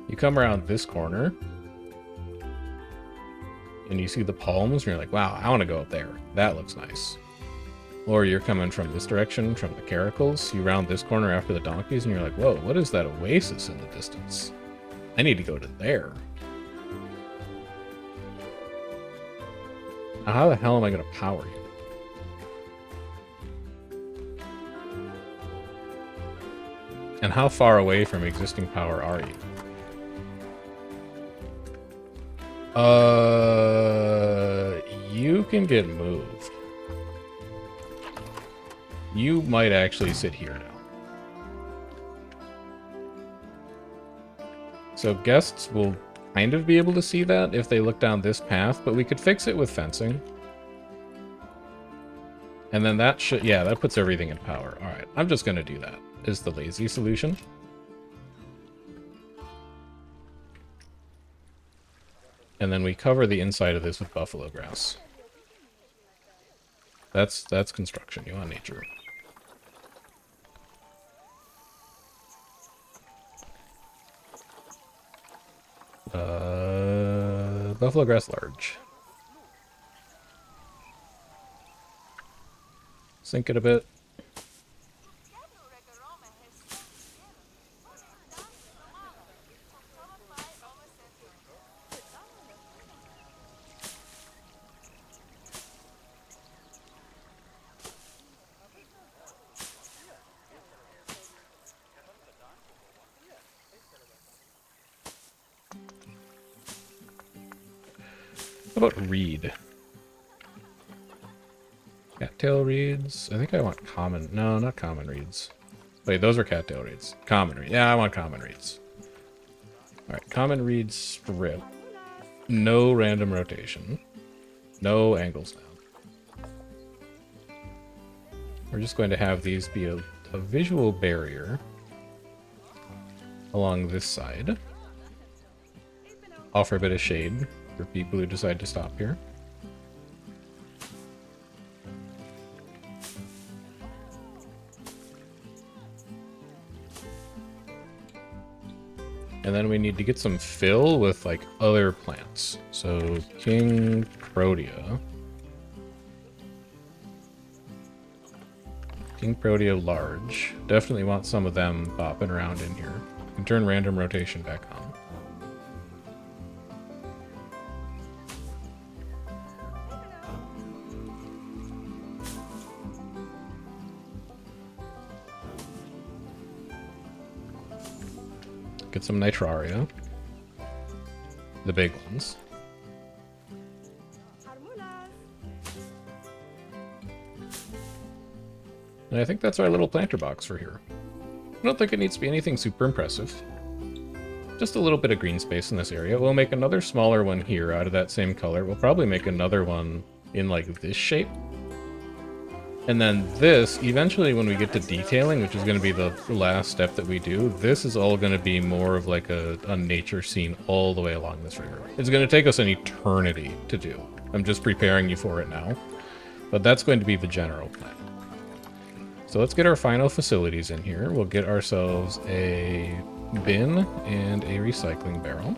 You come around this corner, and you see the palms, and you're like, wow, I want to go up there. That looks nice. Or you're coming from this direction, from the caracals. You round this corner after the donkeys, and you're like, whoa, what is that oasis in the distance? I need to go to there. Now, how the hell am I going to power you? And how far away from existing power are you? You can get moved. You might actually sit here now. So guests will kind of be able to see that if they look down this path, but we could fix it with fencing. And then that should, yeah, that puts everything in power. All right, I'm just going to do that. Is the lazy solution. And then we cover the inside of this with buffalo grass. That's construction. You want nature. Buffalo grass large. Sink it a bit. How about reed? Cattail reeds? I think I want common. No, not common reeds. Wait, those are cattail reeds. Common reeds. Yeah, I want common reeds. Alright, common reeds strip. No random rotation. No angles now. We're just going to have these be a visual barrier along this side. Offer a bit of shade for people who decide to stop here. And then we need to get some fill with like other plants. So King Protea. King Protea large. Definitely want some of them bopping around in here. You can turn random rotation back on. Get some Nitraria. The big ones. And I think that's our little planter box for here. I don't think it needs to be anything super impressive. Just a little bit of green space in this area. We'll make another smaller one here out of that same color. We'll probably make another one in like this shape. And then this, eventually when we get to detailing, which is going to be the last step that we do, this is all going to be more of like a nature scene all the way along this river. It's going to take us an eternity to do. I'm just preparing you for it now. But that's going to be the general plan. So let's get our final facilities in here. We'll get ourselves a bin and a recycling barrel.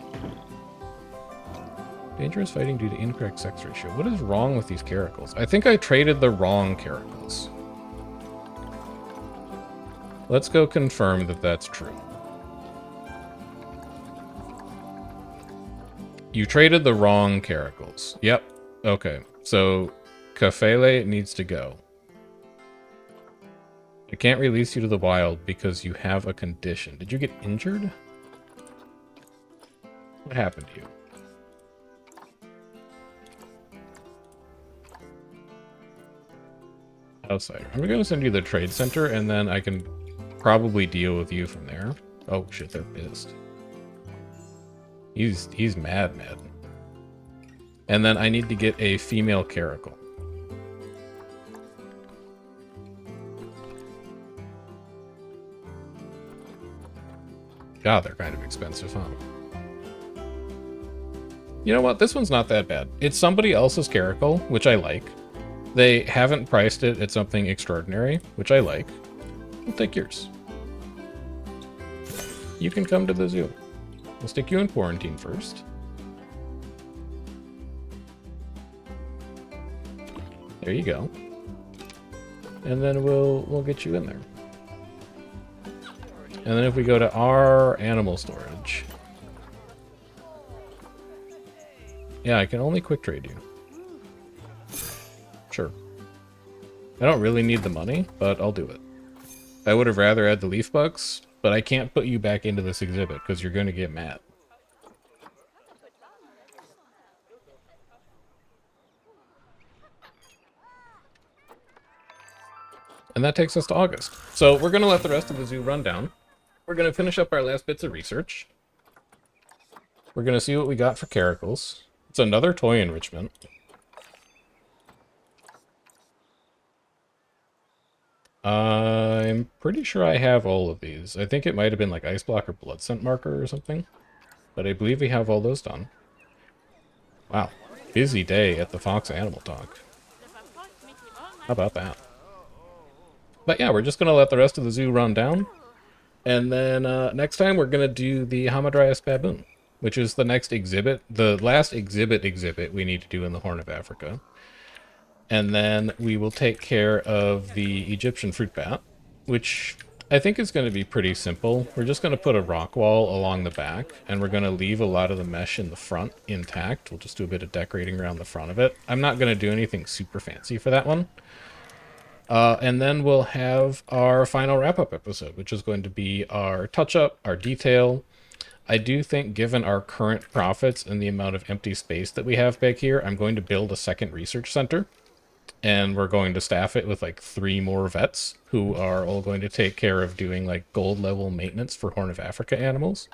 Dangerous fighting due to incorrect sex ratio. What is wrong with these caracals? I think I traded the wrong caracals. Let's go confirm that that's true. You traded the wrong caracals. Yep. Okay. So Kafele needs to go. I can't release you to the wild because you have a condition. Did you get injured? What happened to you? Outsider. I'm going to send you to the trade center, and then I can probably deal with you from there. Oh shit, they're pissed. He's mad. And then I need to get a female caracal. God, they're kind of expensive, huh? You know what? This one's not that bad. It's somebody else's caracal, which I like. They haven't priced it at something extraordinary, which I like. We'll take yours. You can come to the zoo. We'll stick you in quarantine first. There you go. And then we'll get you in there. And then if we go to our animal storage. Yeah, I can only quick trade you. Sure. I don't really need the money, but I'll do it. I would have rather had the leaf bugs, but I can't put you back into this exhibit because you're going to get mad. And that takes us to August. So we're going to let the rest of the zoo run down. We're going to finish up our last bits of research. We're going to see what we got for caracals. It's another toy enrichment. I'm pretty sure I have all of these. I think it might have been like ice block or blood scent marker or something. But I believe we have all those done. Wow. Busy day at the Fox Animal Talk. How about that? But yeah, we're just going to let the rest of the zoo run down. And then next time we're going to do the Hamadryas Baboon, which is the next exhibit. The last exhibit we need to do in the Horn of Africa. And then we will take care of the Egyptian fruit bat, which I think is going to be pretty simple. We're just going to put a rock wall along the back, and we're going to leave a lot of the mesh in the front intact. We'll just do a bit of decorating around the front of it. I'm not going to do anything super fancy for that one. And then we'll have our final wrap-up episode, which is going to be our touch-up, our detail. I do think, given our current profits and the amount of empty space that we have back here, I'm going to build a second research center. And we're going to staff it with like 3 more vets who are all going to take care of doing like gold level maintenance for Horn of Africa animals.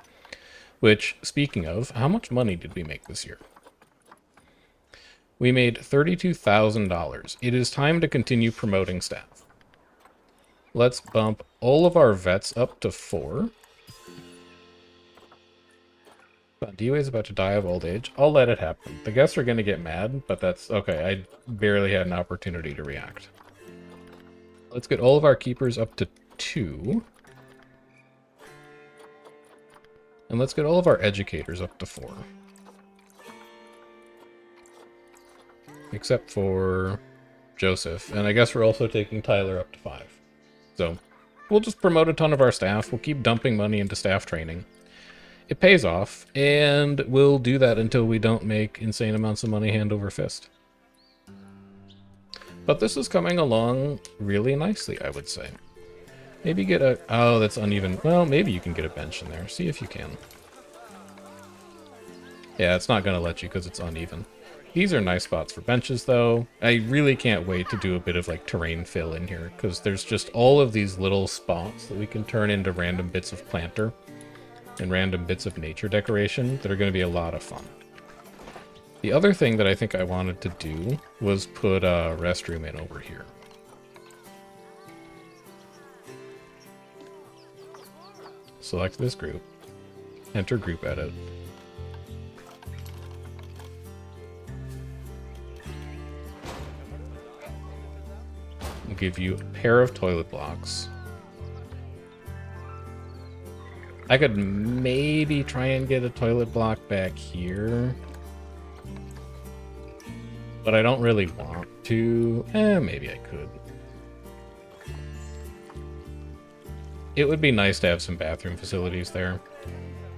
Which, speaking of, how much money did we make this year? We made $32,000. It is time to continue promoting staff. Let's bump all of our vets up to 4. DUA is about to die of old age. I'll let it happen. The guests are going to get mad, but that's okay. I barely had an opportunity to react. Let's get all of our keepers up to 2. And let's get all of our educators up to 4. Except for Joseph. And I guess we're also taking Tyler up to 5. So we'll just promote a ton of our staff. We'll keep dumping money into staff training. It pays off, and we'll do that until we don't make insane amounts of money hand over fist. But this is coming along really nicely, I would say. Maybe get a... Oh, that's uneven. Well, maybe you can get a bench in there. See if you can. Yeah, it's not going to let you because it's uneven. These are nice spots for benches, though. I really can't wait to do a bit of, like, terrain fill in here, because there's just all of these little spots that we can turn into random bits of planter and random bits of nature decoration that are going to be a lot of fun. The other thing that I think I wanted to do was put a restroom in over here. Select this group, enter group edit. We'll give you a pair of toilet blocks. I could maybe try and get a toilet block back here. But I don't really want to. Maybe I could. It would be nice to have some bathroom facilities there.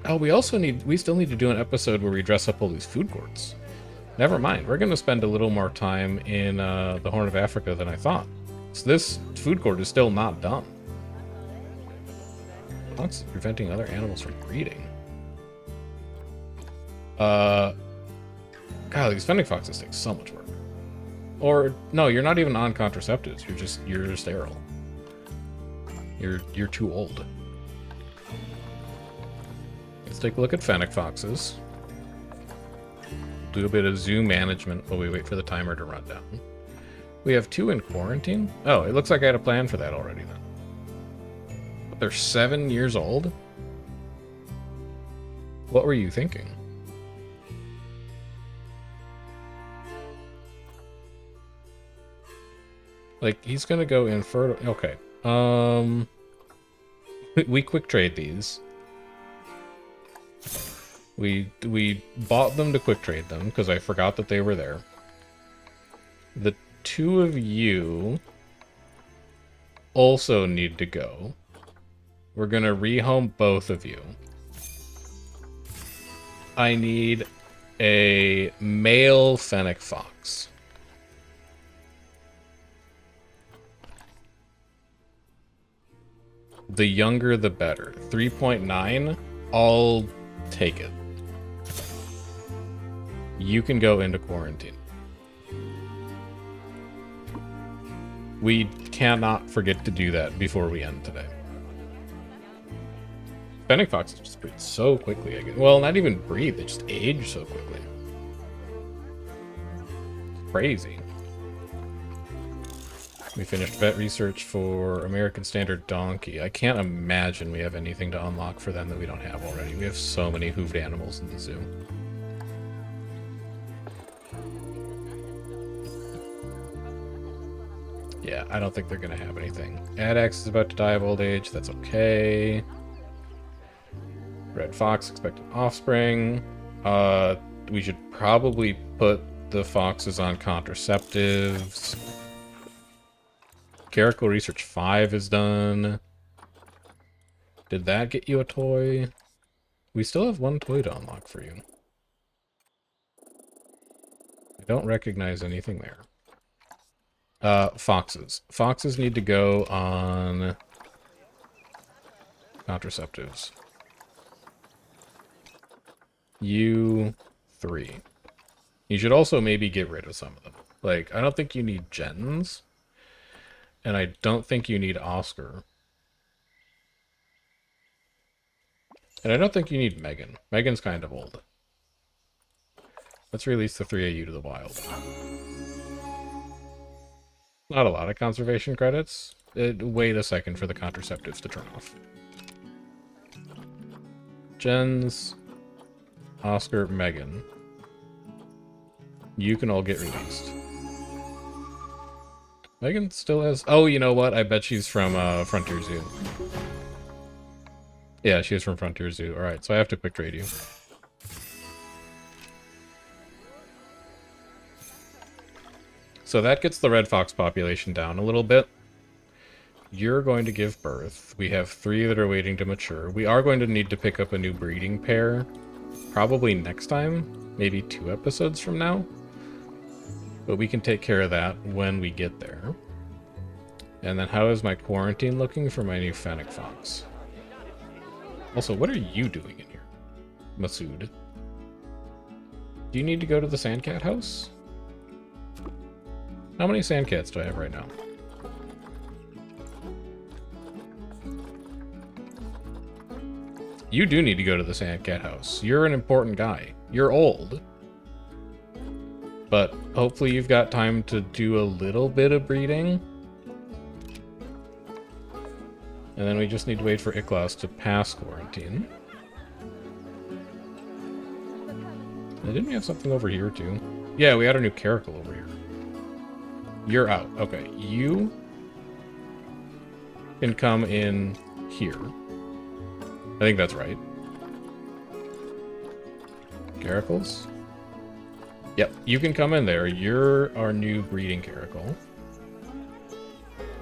Oh, we still need to do an episode where we dress up all these food courts. Never mind, we're going to spend a little more time in the Horn of Africa than I thought. So this food court is still not done. Fox is preventing other animals from breeding. God, these fennec foxes take so much work. Or no, you're not even on contraceptives. You're sterile. You're too old. Let's take a look at fennec foxes. Do a bit of zoo management while we wait for the timer to run down. We have 2 in quarantine. Oh, it looks like I had a plan for that already then. But they're 7 years old? What were you thinking? Like, he's gonna go infertile. Okay. We quick trade these. We bought them to quick trade them because I forgot that they were there. The 2 of you also need to go. We're gonna rehome both of you. I need a male fennec fox. The younger, the better. 3.9, I'll take it. You can go into quarantine. We cannot forget to do that before we end today. Fennec foxes just breed so quickly, I guess. Well, not even breed, they just age so quickly. It's crazy. We finished vet research for American Standard Donkey. I can't imagine we have anything to unlock for them that we don't have already. We have so many hooved animals in the zoo. Yeah, I don't think they're going to have anything. Adax is about to die of old age. That's okay. Red fox expecting offspring. We should probably put the foxes on contraceptives. Caracal Research 5 is done. Did that get you a toy? We still have 1 toy to unlock for you. I don't recognize anything there. Foxes. Foxes need to go on contraceptives. You 3. You should also maybe get rid of some of them. Like, I don't think you need gens. And I don't think you need Oscar. And I don't think you need Megan. Megan's kind of old. Let's release the 3AU to the wild. Not a lot of conservation credits. Wait a second for the contraceptives to turn off. Gens, Oscar, Megan. You can all get released. Megan still has... Oh, you know what? I bet she's from Frontier Zoo. Yeah, she is from Frontier Zoo. Alright, so I have to quick trade you. So that gets the red fox population down a little bit. You're going to give birth. We have 3 that are waiting to mature. We are going to need to pick up a new breeding pair. Probably next time. Maybe 2 episodes from now. But we can take care of that when we get there. And then how is my quarantine looking for my new fennec fox? Also, what are you doing in here, Masood? Do you need to go to the Sandcat house? How many Sandcats do I have right now? You do need to go to the Sandcat house. You're an important guy. You're old. But hopefully you've got time to do a little bit of breeding. And then we just need to wait for Iklaus to pass quarantine. And didn't we have something over here too? Yeah, we had a new caracal over here. You're out. Okay, you can come in here. I think that's right. Caracals? Yep, you can come in there. You're our new breeding caracal.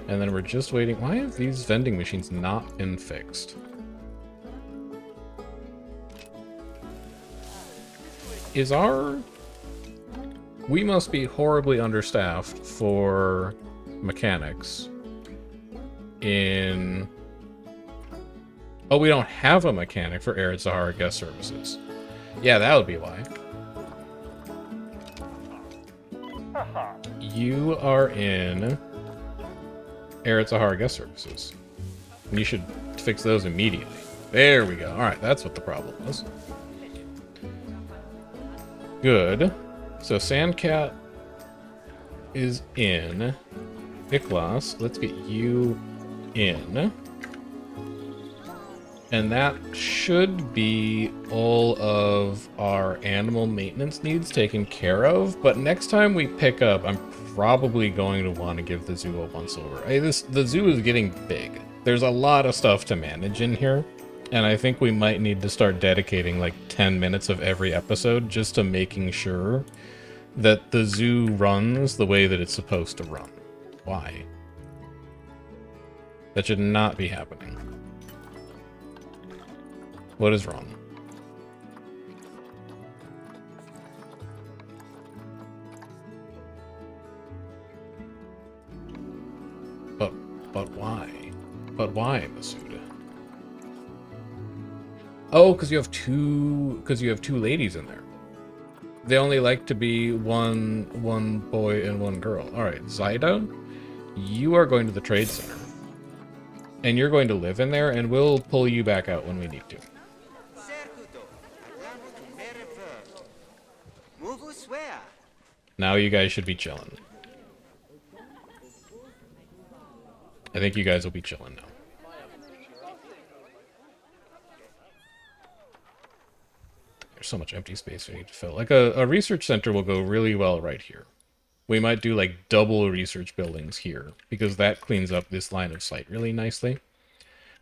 And then we're just waiting. Why have these vending machines not been fixed? Is our... We must be horribly understaffed for mechanics in... Oh, we don't have a mechanic for Arid Sahara guest services. Yeah, that would be why. You are in Arid Sahara guest services. And you should fix those immediately. There we go. Alright, that's what the problem was. Good. So Sandcat is in. Iklas, let's get you in. And that should be all of our animal maintenance needs taken care of. But next time we pick up, I'm probably going to want to give the zoo a once-over. The zoo is getting big. There's a lot of stuff to manage in here. And I think we might need to start dedicating like 10 minutes of every episode just to making sure that the zoo runs the way that it's supposed to run. Why? That should not be happening. What is wrong? But why? But why, Masuda? Oh, because you have two ladies in there. They only like to be one boy and one girl. All right, Zaida, you are going to the trade center, and you're going to live in there, and we'll pull you back out when we need to. Now you guys should be chilling. I think you guys will be chilling now. There's so much empty space we need to fill. Like a research center will go really well right here. We might do like double research buildings here because that cleans up this line of sight really nicely.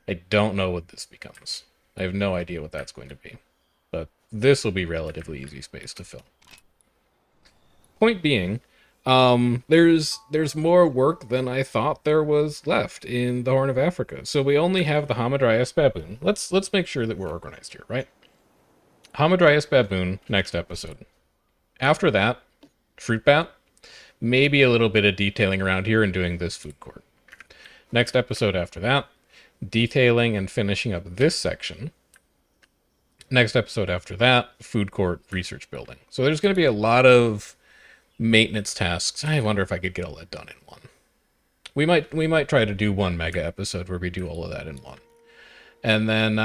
I don't know what this becomes. I have no idea what that's going to be. But this will be relatively easy space to fill. Point being, there's more work than I thought there was left in the Horn of Africa. So we only have the Hamadryas Baboon. Let's make sure that we're organized here, right? Hamadryas Baboon, next episode. After that, Fruit Bat, maybe a little bit of detailing around here and doing this food court. Next episode after that, detailing and finishing up this section. Next episode after that, food court, research building. So there's going to be a lot of maintenance tasks. I wonder if I could get all that done in one. We might try to do one mega episode where we do all of that in one. And then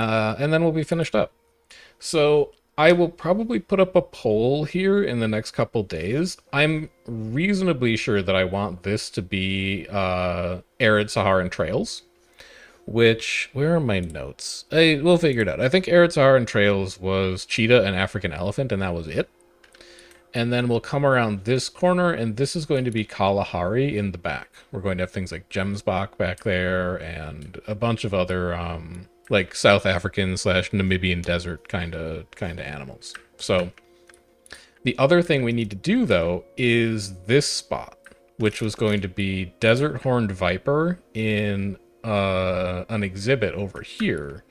we'll be finished up. So I will probably put up a poll here in the next couple days. I'm reasonably sure that I want this to be Arid Saharan Trails, which, where are my notes? We'll figure it out. I think Arid Saharan Trails was cheetah and African elephant, and that was it. And then we'll come around this corner, and this is going to be Kalahari in the back. We're going to have things like Gemsbach back there, and a bunch of other like South African / Namibian desert kind of animals. So the other thing we need to do though is this spot, which was going to be desert horned viper in an exhibit over here,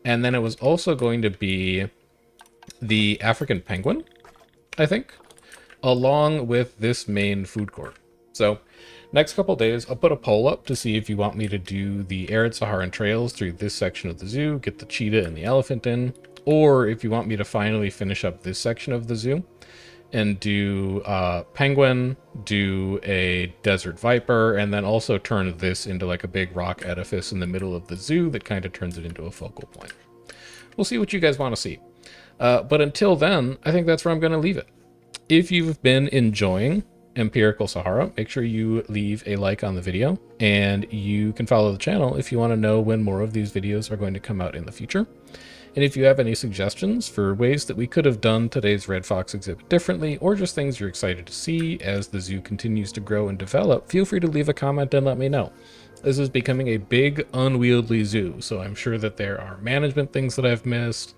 and then it was also going to be the African penguin, I think, along with this main food court. So next couple days, I'll put a poll up to see if you want me to do the Arid Saharan Trails through this section of the zoo, get the cheetah and the elephant in, or if you want me to finally finish up this section of the zoo and do penguin, do a desert viper, and then also turn this into like a big rock edifice in the middle of the zoo that kind of turns it into a focal point. We'll see what you guys want to see. But until then, I think that's where I'm going to leave it. If you've been enjoying Empirical Sahara, make sure you leave a like on the video, and you can follow the channel if you want to know when more of these videos are going to come out in the future. And if you have any suggestions for ways that we could have done today's Red Fox exhibit differently, or just things you're excited to see as the zoo continues to grow and develop, feel free to leave a comment and let me know. This is becoming a big, unwieldy zoo, so I'm sure that there are management things that I've missed,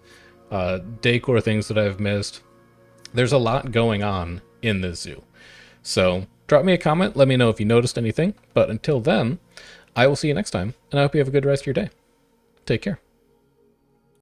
decor things that I've missed. There's a lot going on in this zoo. So drop me a comment, let me know if you noticed anything. But until then, I will see you next time, and I hope you have a good rest of your day. Take care.